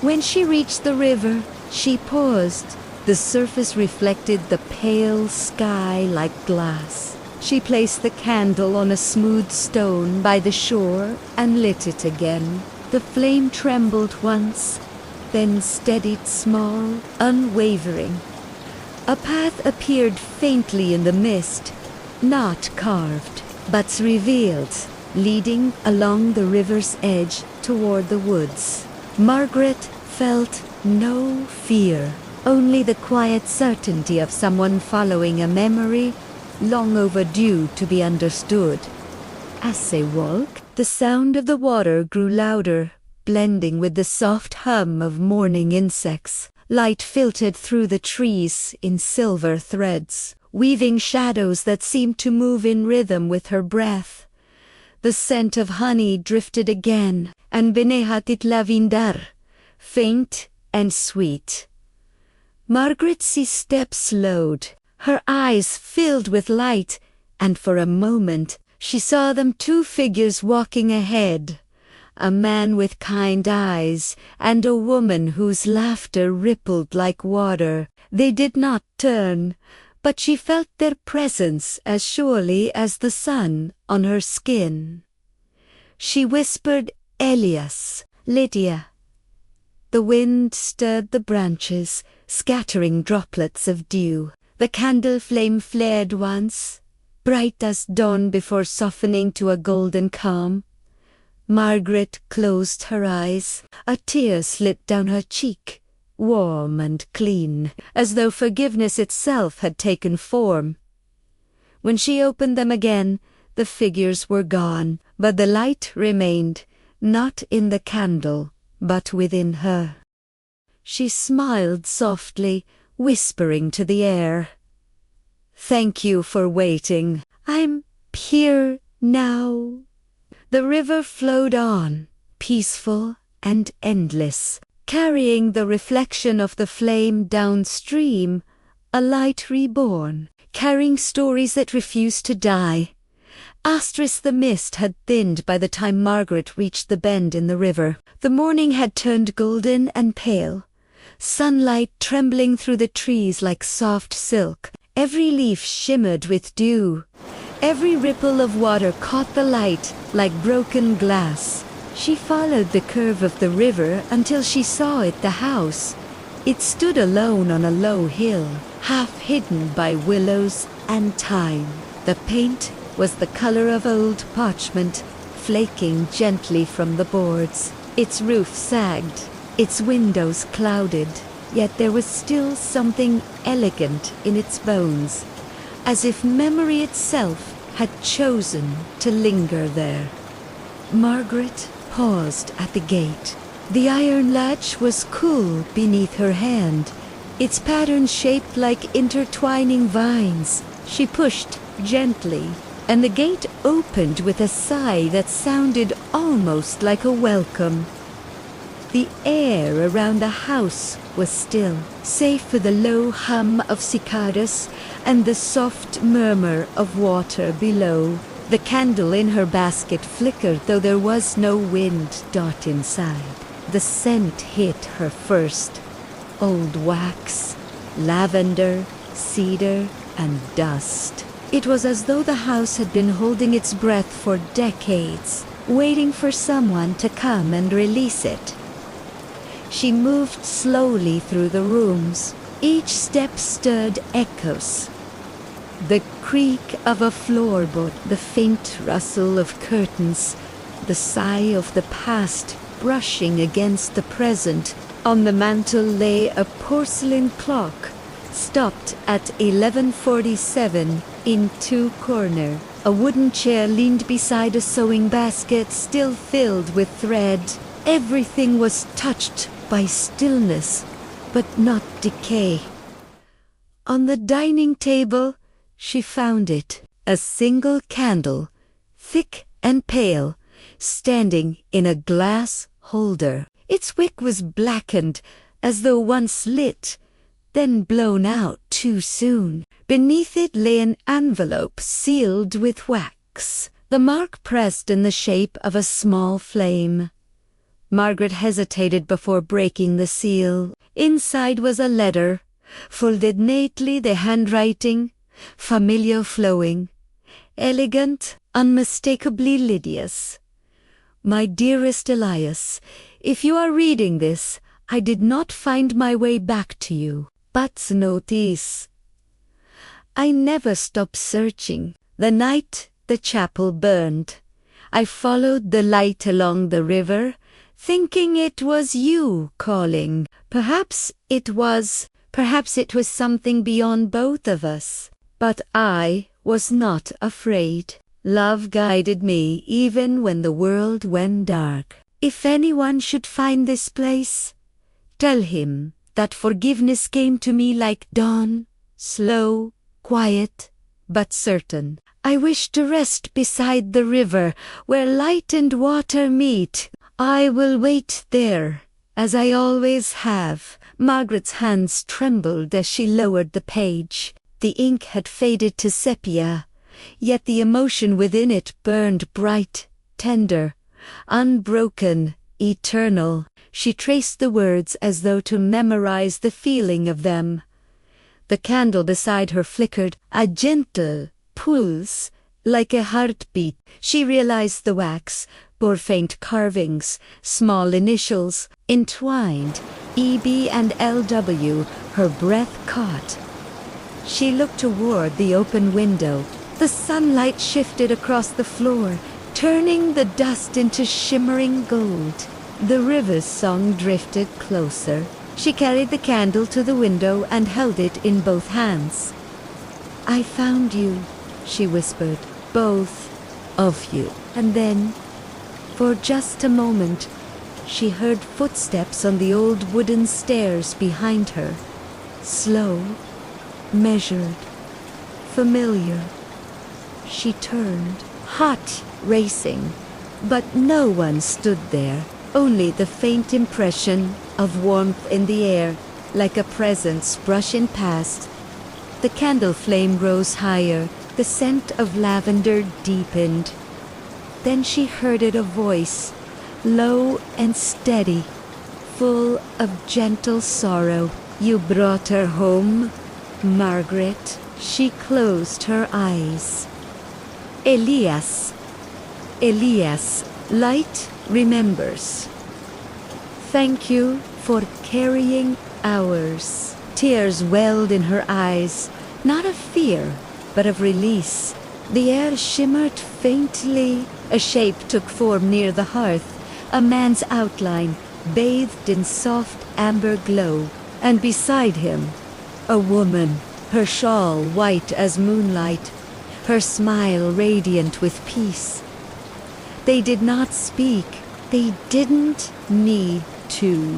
When she reached the river, she paused. The surface reflected the pale sky like glass. She placed the candle on a smooth stone by the shore and lit it again. The flame trembled once, then steadied small, unwavering. A path appeared faintly in the mist, not carved, but revealed, leading along the river's edge toward the woods. Margaret felt no fear, only the quiet certainty of someone following a memory long overdue to be understood. As they walked, the sound of the water grew louder, blending with the soft hum of morning insects. Light filtered through the trees in silver threads, weaving shadows that seemed to move in rhythm with her breath. The scent of honey drifted again, and benehatit lavindar, faint and sweet. Margaret's steps slowed, her eyes filled with light, and for a moment she saw them, two figures walking ahead. A man with kind eyes, and a woman whose laughter rippled like water. They did not turn, but she felt their presence as surely as the sun on her skin. She whispered, "Elias, Lydia." The wind stirred the branches, scattering droplets of dew. The candle flame flared once, bright as dawn before softening to a golden calm. Margaret closed her eyes. A tear slid down her cheek, warm and clean, as though forgiveness itself had taken form. When she opened them again, the figures were gone, but the light remained, not in the candle, but within her. She smiled softly, whispering to the air, "Thank you for waiting. I'm here now." The river flowed on, peaceful and endless, carrying the reflection of the flame downstream, a light reborn, carrying stories that refused to die. The mist had thinned by the time Margaret reached the bend in the river. The morning had turned golden and pale, sunlight trembling through the trees like soft silk. Every leaf shimmered with dew. Every ripple of water caught the light like broken glass. She followed the curve of the river until she saw it, the house. It stood alone on a low hill, half hidden by willows and thyme. The paint was the color of old parchment, flaking gently from the boards. Its roof sagged, its windows clouded, yet there was still something elegant in its bones, as if memory itself had chosen to linger there. Margaret paused at the gate. The iron latch was cool beneath her hand, its pattern shaped like intertwining vines. She pushed gently, and the gate opened with a sigh that sounded almost like a welcome. The air around the house was still, save for the low hum of cicadas and the soft murmur of water below. The candle in her basket flickered, though there was no wind dart inside. The scent hit her first. Old wax, lavender, cedar, and dust. It was as though the house had been holding its breath for decades, waiting for someone to come and release it. She moved slowly through the rooms. Each step stirred echoes. The creak of a floorboard, the faint rustle of curtains, the sigh of the past brushing against the present. On the mantel lay a porcelain clock, stopped at 11:47 in two corner. A wooden chair leaned beside a sewing basket still filled with thread. Everything was touched by stillness, but not decay. On the dining table, she found it, a single candle, thick and pale, standing in a glass holder. Its wick was blackened, as though once lit, then blown out too soon. Beneath it lay an envelope sealed with wax, the mark pressed in the shape of a small flame. Margaret hesitated before breaking the seal. Inside was a letter, folded neatly, the handwriting, familiar flowing, elegant, unmistakably Lydia's. My dearest Elias, if you are reading this, I did not find my way back to you. But notice, I never stopped searching. The night the chapel burned, I followed the light along the river, thinking it was you calling. Perhaps it was something beyond both of us. But I was not afraid. Love guided me even when the world went dark. If anyone should find this place, tell him that forgiveness came to me like dawn, slow, quiet, but certain. I wish to rest beside the river where light and water meet. I will wait there, as I always have. Margaret's hands trembled as she lowered the page. The ink had faded to sepia, yet the emotion within it burned bright, tender, unbroken, eternal. She traced the words as though to memorize the feeling of them. The candle beside her flickered, a gentle pulse, like a heartbeat. She realized the wax bore faint carvings, small initials, entwined, EB and LW. Her breath caught. She looked toward the open window. The sunlight shifted across the floor, turning the dust into shimmering gold. The river's song drifted closer. She carried the candle to the window and held it in both hands. I found you, she whispered, both of you. And then, for just a moment, she heard footsteps on the old wooden stairs behind her. Slow, measured, familiar. She turned, heart racing, but no one stood there. Only the faint impression of warmth in the air, like a presence brushing past. The candle flame rose higher, the scent of lavender deepened. Then she heard it, a voice, low and steady, full of gentle sorrow. You brought her home, Margaret. She closed her eyes. Elias, light remembers. Thank you for carrying ours. Tears welled in her eyes, not of fear, but of release. The air shimmered faintly. A shape took form near the hearth, a man's outline, bathed in soft amber glow. And beside him, a woman, her shawl white as moonlight, her smile radiant with peace. They did not speak. They didn't need to.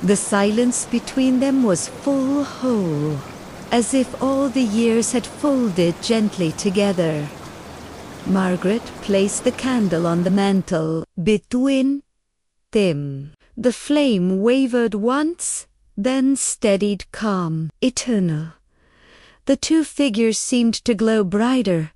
The silence between them was full whole, as if all the years had folded gently together. Margaret placed the candle on the mantel between them. The flame wavered once, then steadied calm, eternal. The two figures seemed to glow brighter,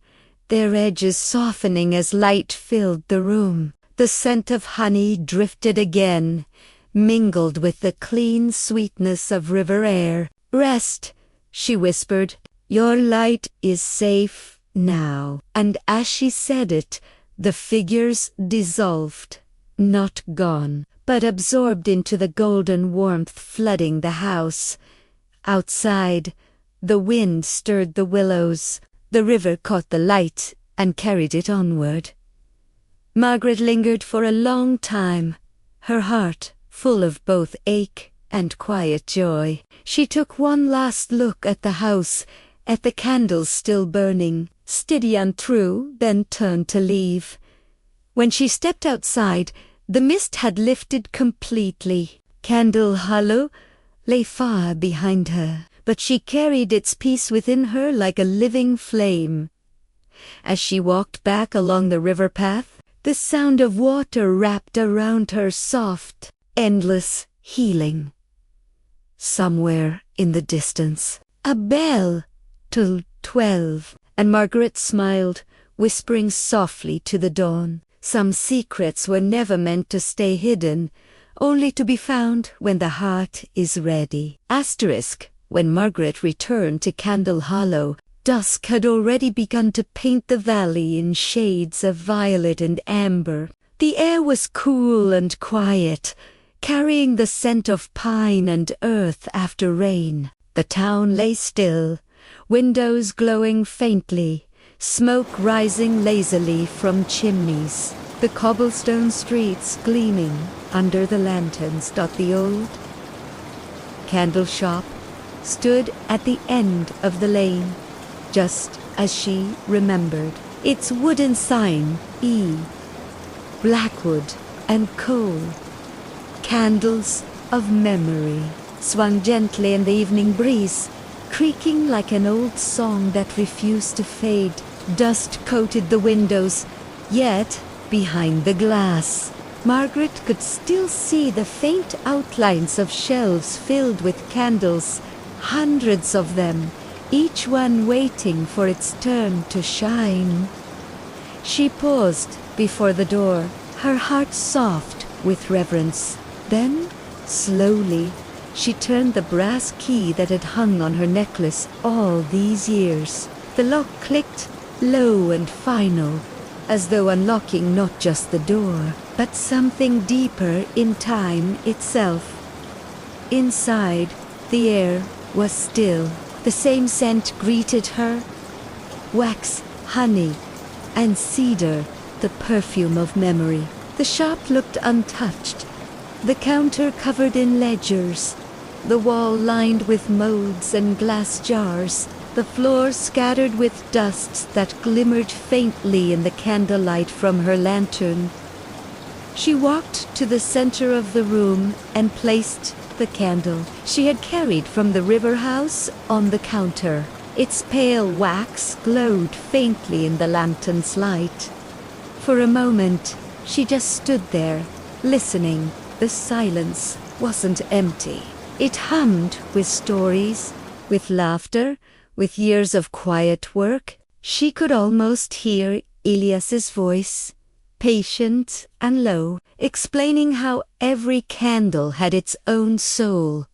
their edges softening as light filled the room. The scent of honey drifted again, mingled with the clean sweetness of river air. Rest, she whispered. Your light is safe now. And as she said it, the figures dissolved, not gone, but absorbed into the golden warmth flooding the house. Outside, the wind stirred the willows. The river caught the light and carried it onward. Margaret lingered for a long time, her heart full of both ache and quiet joy. She took one last look at the house, at the candles still burning, steady and true, then turned to leave. When she stepped outside, the mist had lifted completely. Candle Hollow lay far behind her, but she carried its peace within her like a living flame. As she walked back along the river path, the sound of water wrapped around her, soft, endless, healing. Somewhere in the distance, a bell tolled 12, and Margaret smiled, whispering softly to the dawn. Some secrets were never meant to stay hidden, only to be found when the heart is ready. Asterisk. When Margaret returned to Candle Hollow, dusk had already begun to paint the valley in shades of violet and amber. The air was cool and quiet, carrying the scent of pine and earth after rain. The town lay still, windows glowing faintly, smoke rising lazily from chimneys. The cobblestone streets gleaming under the lanterns. The old candle shop stood at the end of the lane, just as she remembered. Its wooden sign, E. Blackwood and Coal, Candles of Memory, swung gently in the evening breeze, creaking like an old song that refused to fade. Dust coated the windows, yet behind the glass, Margaret could still see the faint outlines of shelves filled with candles, hundreds of them, each one waiting for its turn to shine. She paused before the door, her heart soft with reverence. Then, slowly, she turned the brass key that had hung on her necklace all these years. The lock clicked, low and final, as though unlocking not just the door, but something deeper in time itself. Inside, the air was still. The same scent greeted her: wax, honey, and cedar, the perfume of memory. The shop looked untouched, the counter covered in ledgers, the wall lined with molds and glass jars, the floor scattered with dusts that glimmered faintly in the candlelight from her lantern. She walked to the center of the room and placed the candle she had carried from the river house on the counter. Its pale wax glowed faintly in the lantern's light. For a moment, she just stood there, listening. The silence wasn't empty. It hummed with stories, with laughter, with years of quiet work. She could almost hear Elias's voice, patient and low, explaining how every candle had its own soul.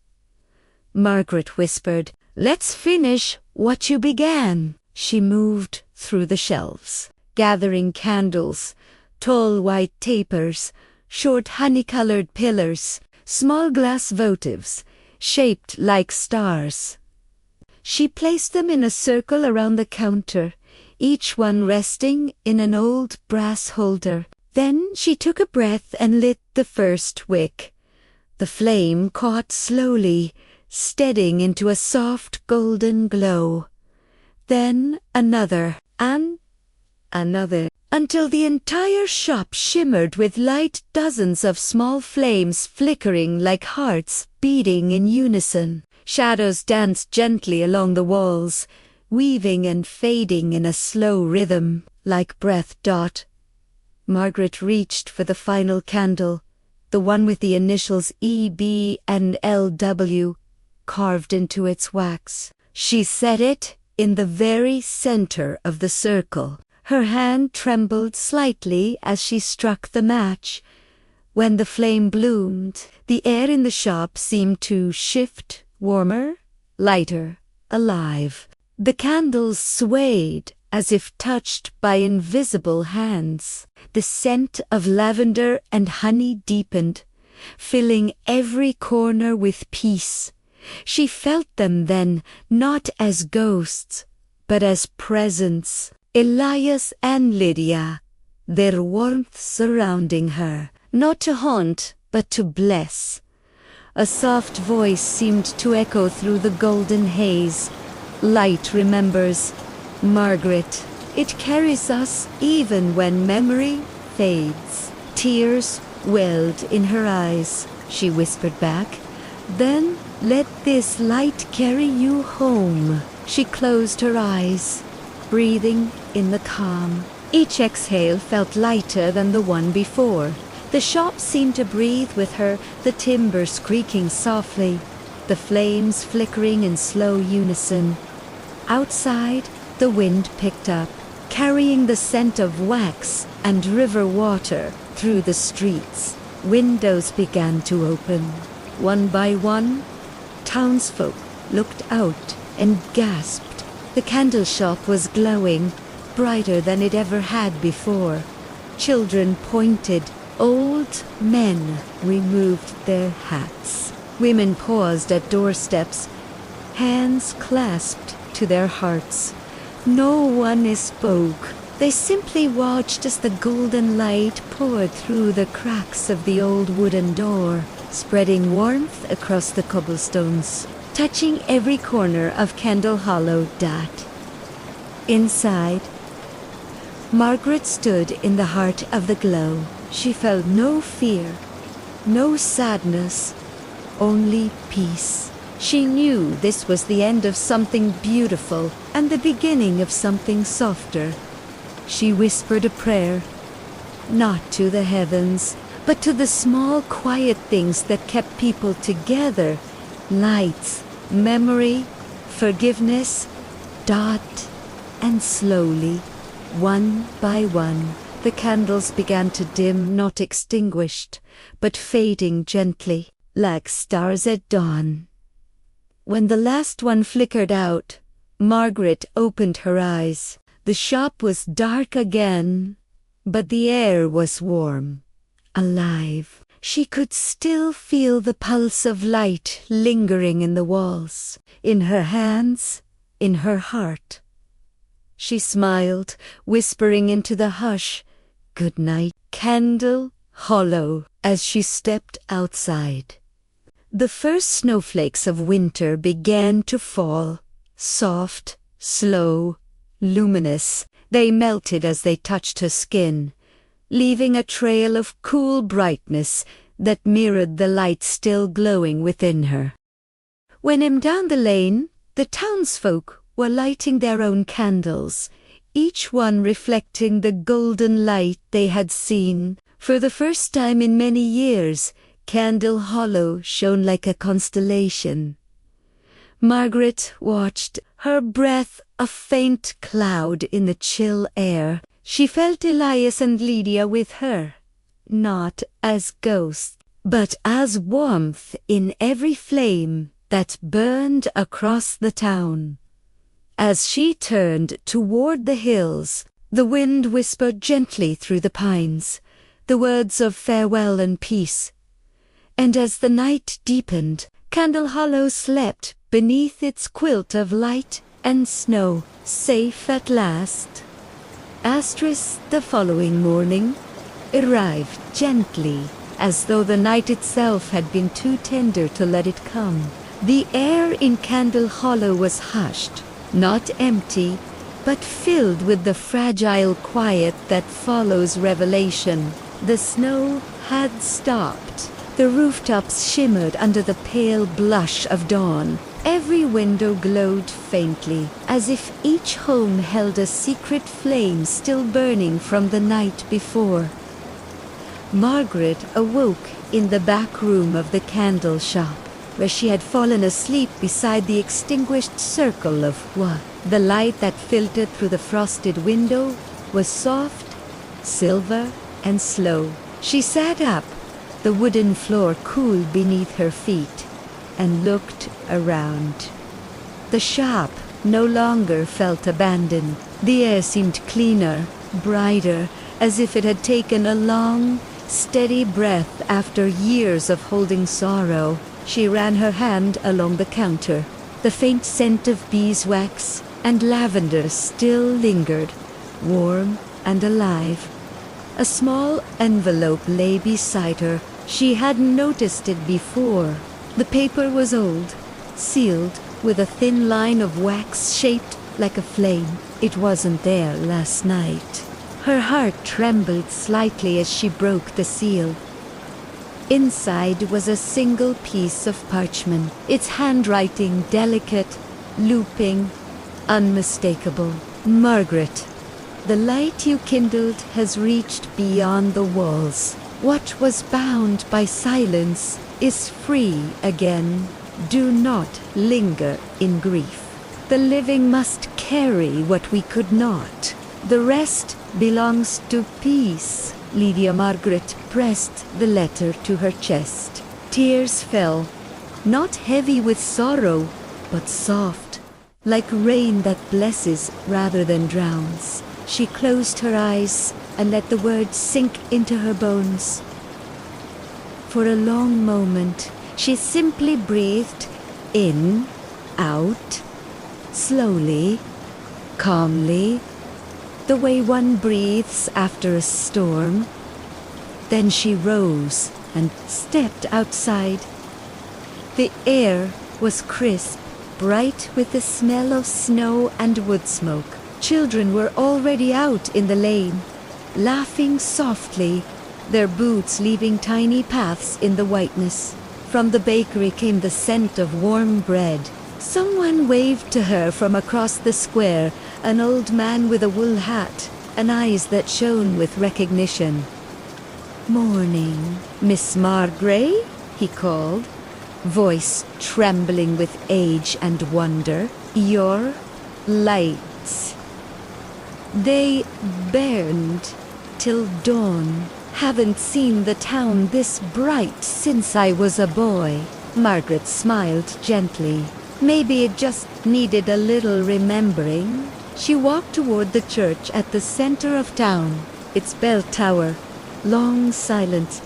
Margaret whispered, "Let's finish what you began." She moved through the shelves, gathering candles, tall white tapers, short honey-colored pillars, small glass votives, shaped like stars. She placed them in a circle around the counter, each one resting in an old brass holder. Then she took a breath and lit the first wick. The flame caught slowly, steadying into a soft golden glow. Then another, and another, until the entire shop shimmered with light, dozens of small flames flickering like hearts beating in unison. Shadows danced gently along the walls, weaving and fading in a slow rhythm, like breath. Margaret reached for the final candle, the one with the initials E.B. and L.W. carved into its wax. She set it in the very center of the circle. Her hand trembled slightly as she struck the match. When the flame bloomed, the air in the shop seemed to shift, warmer, lighter, alive. The candles swayed as if touched by invisible hands. The scent of lavender and honey deepened, filling every corner with peace. She felt them then, not as ghosts, but as presence. Elias and Lydia, their warmth surrounding her, not to haunt, but to bless. A soft voice seemed to echo through the golden haze. Light remembers. Margaret, it carries us even when memory fades. Tears welled in her eyes. She whispered back, "Then let this light carry you home." She closed her eyes, breathing in the calm. Each exhale felt lighter than the one before. The shop seemed to breathe with her, the timbers creaking softly, the flames flickering in slow unison. Outside, the wind picked up, carrying the scent of wax and river water through the streets. Windows began to open. One by one, townsfolk looked out and gasped. The candle shop was glowing, brighter than it ever had before. Children pointed. Old men removed their hats. Women paused at doorsteps, hands clasped to their hearts. No one spoke. They simply watched as the golden light poured through the cracks of the old wooden door, spreading warmth across the cobblestones, touching every corner of Candle Hollow. Inside, Margaret stood in the heart of the glow. She felt no fear, no sadness, only peace. She knew this was the end of something beautiful and the beginning of something softer. She whispered a prayer, not to the heavens, but to the small, quiet things that kept people together. Lights, memory, forgiveness. And slowly, one by one, the candles began to dim, not extinguished, but fading gently, like stars at dawn. When the last one flickered out, Margaret opened her eyes. The shop was dark again, but the air was warm, alive. She could still feel the pulse of light lingering in the walls, in her hands, in her heart. She smiled, whispering into the hush, "Good night, Candle Hollow," as she stepped outside. The first snowflakes of winter began to fall, soft, slow, luminous. They melted as they touched her skin, leaving a trail of cool brightness that mirrored the light still glowing within her. When down the lane, the townsfolk were lighting their own candles, each one reflecting the golden light they had seen. For the first time in many years, Candle Hollow shone like a constellation. Margaret watched, her breath a faint cloud in the chill air. She felt Elias and Lydia with her, not as ghosts, but as warmth in every flame that burned across the town. As she turned toward the hills, the wind whispered gently through the pines, the words of farewell and peace. And as the night deepened, Candle Hollow slept beneath its quilt of light and snow, safe at last. The following morning arrived gently, as though the night itself had been too tender to let it come. The air in Candle Hollow was hushed, not empty, but filled with the fragile quiet that follows revelation. The snow had stopped. The rooftops shimmered under the pale blush of dawn. Every window glowed faintly, as if each home held a secret flame still burning from the night before. Margaret awoke in the back room of the candle shop, where she had fallen asleep beside the extinguished circle of wood. The light that filtered through the frosted window was soft, silver, and slow. She sat up, the wooden floor cool beneath her feet, and looked around. The shop no longer felt abandoned. The air seemed cleaner, brighter, as if it had taken a long, steady breath after years of holding sorrow. She ran her hand along the counter. The faint scent of beeswax and lavender still lingered, warm and alive. A small envelope lay beside her, She hadn't noticed it before. The paper was old, sealed, with a thin line of wax shaped like a flame. It wasn't there last night. Her heart trembled slightly as she broke the seal. Inside was a single piece of parchment, its handwriting delicate, looping, unmistakable. Margaret, the light you kindled has reached beyond the walls. What was bound by silence is free again. Do not linger in grief. The living must carry what we could not. The rest belongs to peace. Lydia Margaret pressed the letter to her chest. Tears fell, not heavy with sorrow, but soft, like rain that blesses rather than drowns. She closed her eyes and let the words sink into her bones. For a long moment, she simply breathed in, out, slowly, calmly, the way one breathes after a storm. Then she rose and stepped outside. The air was crisp, bright with the smell of snow and wood smoke. Children were already out in the lane, laughing softly, their boots leaving tiny paths in the whiteness. From the bakery came the scent of warm bread. Someone waved to her from across the square, an old man with a wool hat and eyes that shone with recognition. "Morning, Miss Margaret," he called, voice trembling with age and wonder. "Your lights. They burned till dawn. Haven't seen the town this bright since I was a boy." Margaret smiled gently. Maybe it just needed a little remembering. She walked toward the church at the center of town. Its bell tower, long silent,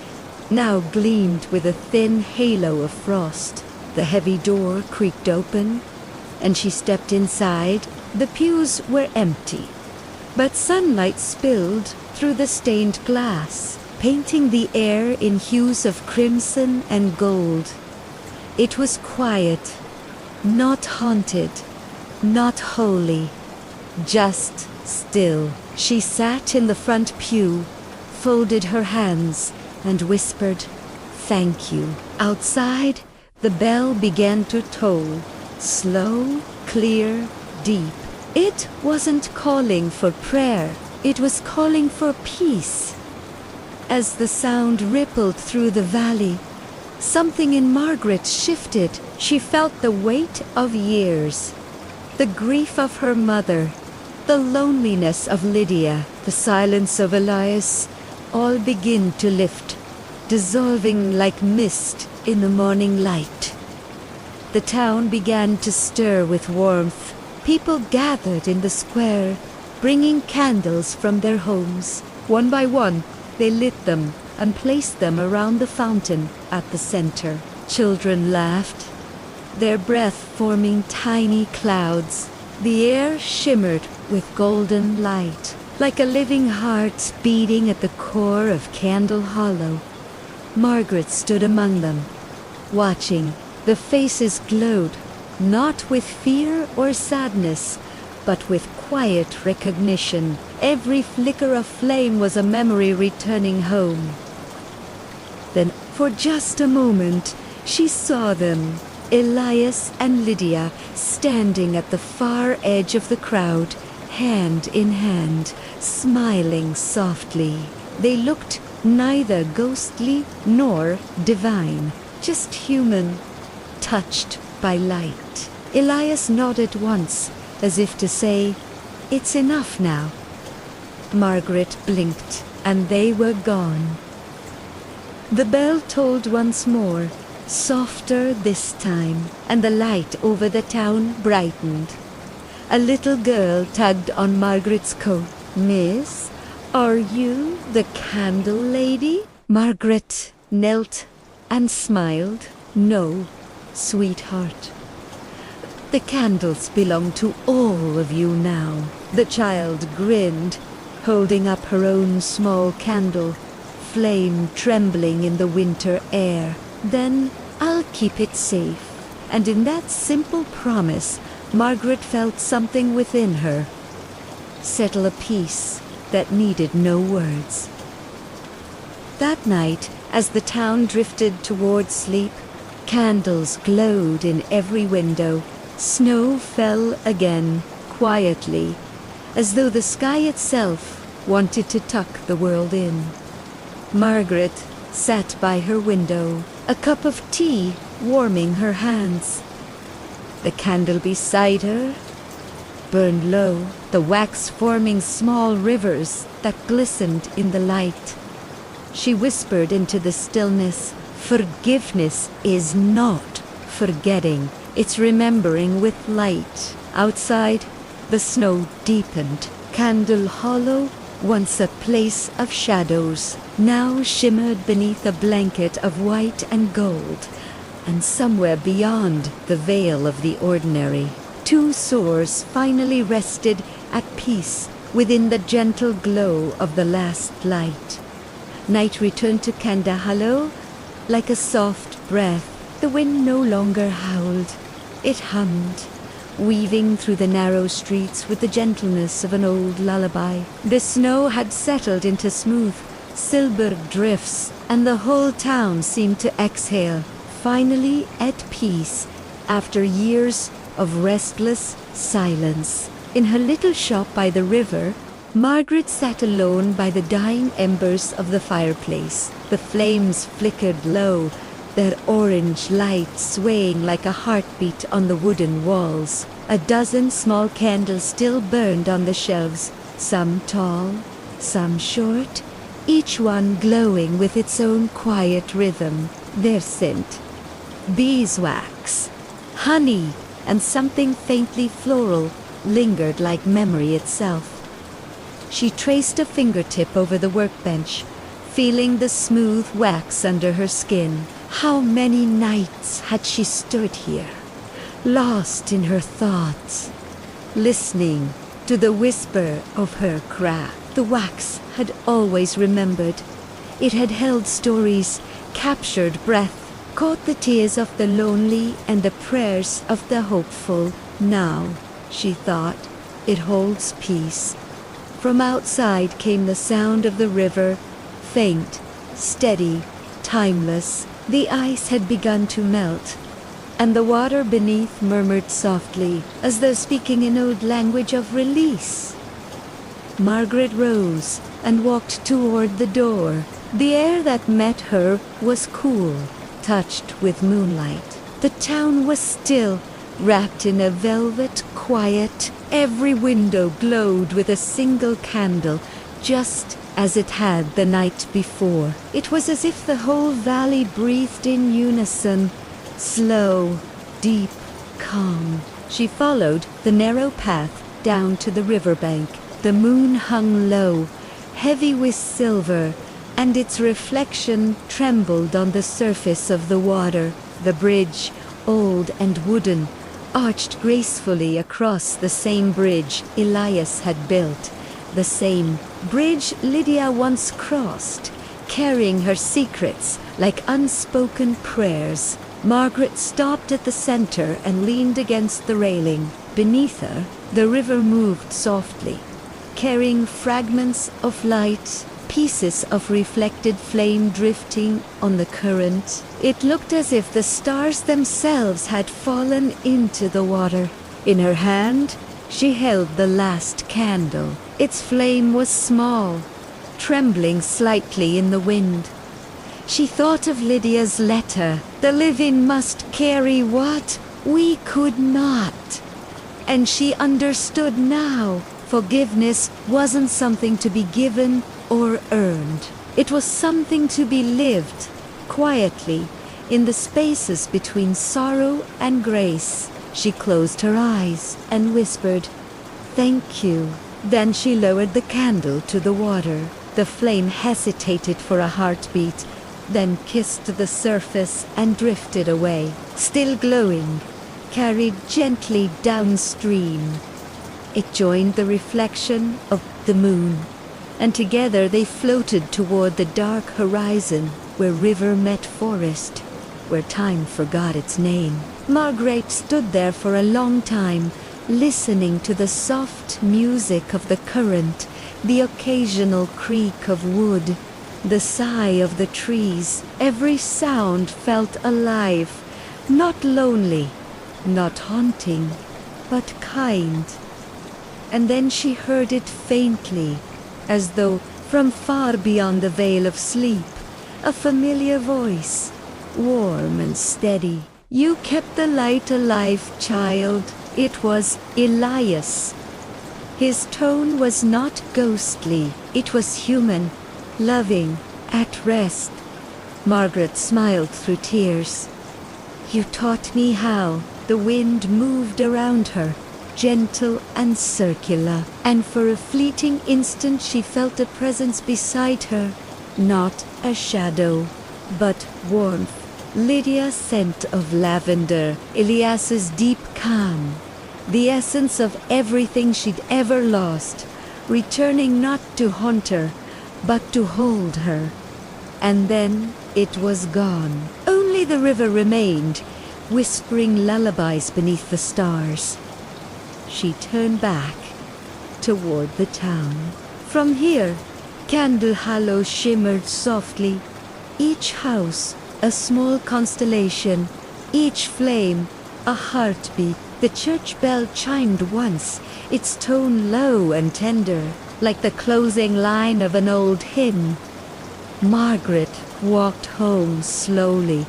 now gleamed with a thin halo of frost. The heavy door creaked open, and she stepped inside. The pews were empty, but sunlight spilled through the stained glass, painting the air in hues of crimson and gold. It was quiet, not haunted, not holy, just still. She sat in the front pew, folded her hands, and whispered, "Thank you." Outside, the bell began to toll, slow, clear, deep. It wasn't calling for prayer, it was calling for peace. As the sound rippled through the valley, something in Margaret shifted. She felt the weight of years, the grief of her mother, the loneliness of Lydia, the silence of Elias, all begin to lift, dissolving like mist in the morning light. The town began to stir with warmth. People gathered in the square, bringing candles from their homes. One by one, they lit them and placed them around the fountain at the center. Children laughed, their breath forming tiny clouds. The air shimmered with golden light, like a living heart beating at the core of Candle Hollow. Margaret stood among them, watching. The faces glowed, not with fear or sadness, but with quiet recognition. Every flicker of flame was a memory returning home. Then, for just a moment, she saw them, Elias and Lydia, standing at the far edge of the crowd, hand in hand, smiling softly. They looked neither ghostly nor divine, just human, touched by light. Elias nodded once, as if to say, "It's enough now." Margaret blinked, and they were gone. The bell tolled once more, softer this time, and the light over the town brightened. A little girl tugged on Margaret's coat. "Miss, are you the candle lady?" Margaret knelt and smiled. "No, sweetheart. The candles belong to all of you now." The child grinned, holding up her own small candle, flame trembling in the winter air. Then I'll keep it safe. And in that simple promise, Margaret felt something within her settle a peace that needed no words. That night, as the town drifted toward sleep, candles glowed in every window. Snow fell again, quietly, as though the sky itself wanted to tuck the world in. Margaret sat by her window, a cup of tea warming her hands. The candle beside her burned low, the wax forming small rivers that glistened in the light. She whispered into the stillness, "Forgiveness is not forgetting, it's remembering with light." Outside, the snow deepened. Candle Hollow, once a place of shadows, now shimmered beneath a blanket of white and gold. And somewhere beyond the veil of the ordinary, two souls finally rested at peace within the gentle glow of the last light. Night returned to Candle Hollow like a soft breath. The wind no longer howled. It hummed, weaving through the narrow streets with the gentleness of an old lullaby. The snow had settled into smooth, silver drifts, and the whole town seemed to exhale, finally at peace, after years of restless silence. In her little shop by the river, Margaret sat alone by the dying embers of the fireplace. The flames flickered low, their orange light swaying like a heartbeat on the wooden walls. A dozen small candles still burned on the shelves, some tall, some short, each one glowing with its own quiet rhythm. Their scent: beeswax, honey, and something faintly floral lingered like memory itself. She traced a fingertip over the workbench, feeling the smooth wax under her skin. How many nights had she stood here, lost in her thoughts, listening to the whisper of her craft. The wax had always remembered. It had held stories, captured breath, caught the tears of the lonely and the prayers of the hopeful. Now, she thought, it holds peace. From outside came the sound of the river, faint, steady, timeless. The ice had begun to melt, and the water beneath murmured softly, as though speaking in old language of release. Margaret rose and walked toward the door. The air that met her was cool, touched with moonlight. The town was still, wrapped in a velvet quiet. Every window glowed with a single candle, just as it had the night before. It was as if the whole valley breathed in unison, slow, deep, calm. She followed the narrow path down to the riverbank. The moon hung low, heavy with silver, and its reflection trembled on the surface of the water. The bridge, old and wooden, arched gracefully across the same bridge Elias had built, the same bridge Lydia once crossed, carrying her secrets like unspoken prayers. Margaret stopped at the center and leaned against the railing. Beneath her, the river moved softly, carrying fragments of light, pieces of reflected flame drifting on the current. It looked as if the stars themselves had fallen into the water. In her hand, she held the last candle. Its flame was small, trembling slightly in the wind. She thought of Lydia's letter. The living must carry what we could not. And she understood now. Forgiveness wasn't something to be given or earned. It was something to be lived, quietly, in the spaces between sorrow and grace. She closed her eyes and whispered, "Thank you." Then she lowered the candle to the water. The flame hesitated for a heartbeat, then kissed the surface and drifted away. Still glowing, carried gently downstream. It joined the reflection of the moon, and together they floated toward the dark horizon where river met forest, where time forgot its name. Margaret stood there for a long time, listening to the soft music of the current, the occasional creak of wood, the sigh of the trees. Every sound felt alive, not lonely, not haunting, but kind. And then she heard it faintly, as though from far beyond the veil of sleep, a familiar voice, warm and steady. "You kept the light alive, child." It was Elias. His tone was not ghostly, it was human, loving, at rest. Margaret smiled through tears. "You taught me how." The wind moved around her, gentle and circular, and for a fleeting instant she felt a presence beside her, not a shadow, but warmth. Lydia's scent of lavender, Elias's deep calm, the essence of everything she'd ever lost, returning not to haunt her, but to hold her. And then it was gone. Only the river remained, whispering lullabies beneath the stars. She turned back toward the town. From here, Candle Hollow shimmered softly, each house a small constellation, each flame a heartbeat. The church bell chimed once, its tone low and tender, like the closing line of an old hymn. Margaret walked home slowly,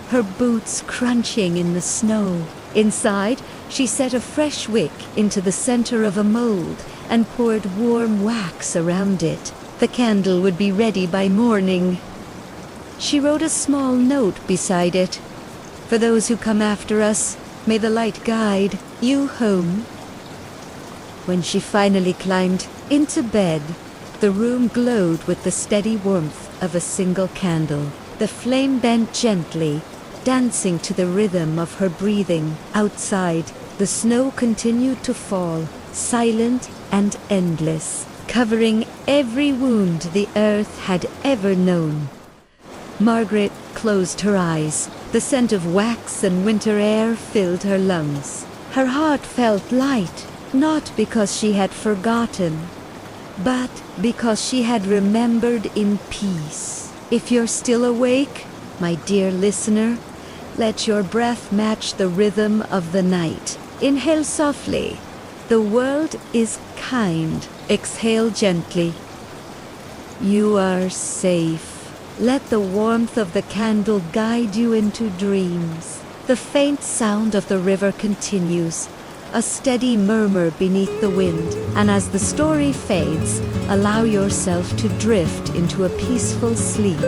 her boots crunching in the snow. Inside, she set a fresh wick into the center of a mold and poured warm wax around it. The candle would be ready by morning. She wrote a small note beside it. "For those who come after us, may the light guide you home." When she finally climbed into bed, the room glowed with the steady warmth of a single candle. The flame bent gently, dancing to the rhythm of her breathing. Outside, the snow continued to fall, silent and endless, covering every wound the earth had ever known. Margaret closed her eyes. The scent of wax and winter air filled her lungs. Her heart felt light, not because she had forgotten, but because she had remembered in peace. If you're still awake, my dear listener, let your breath match the rhythm of the night. Inhale softly. The world is kind. Exhale gently. You are safe. Let the warmth of the candle guide you into dreams. The faint sound of the river continues, a steady murmur beneath the wind, and as the story fades, allow yourself to drift into a peaceful sleep.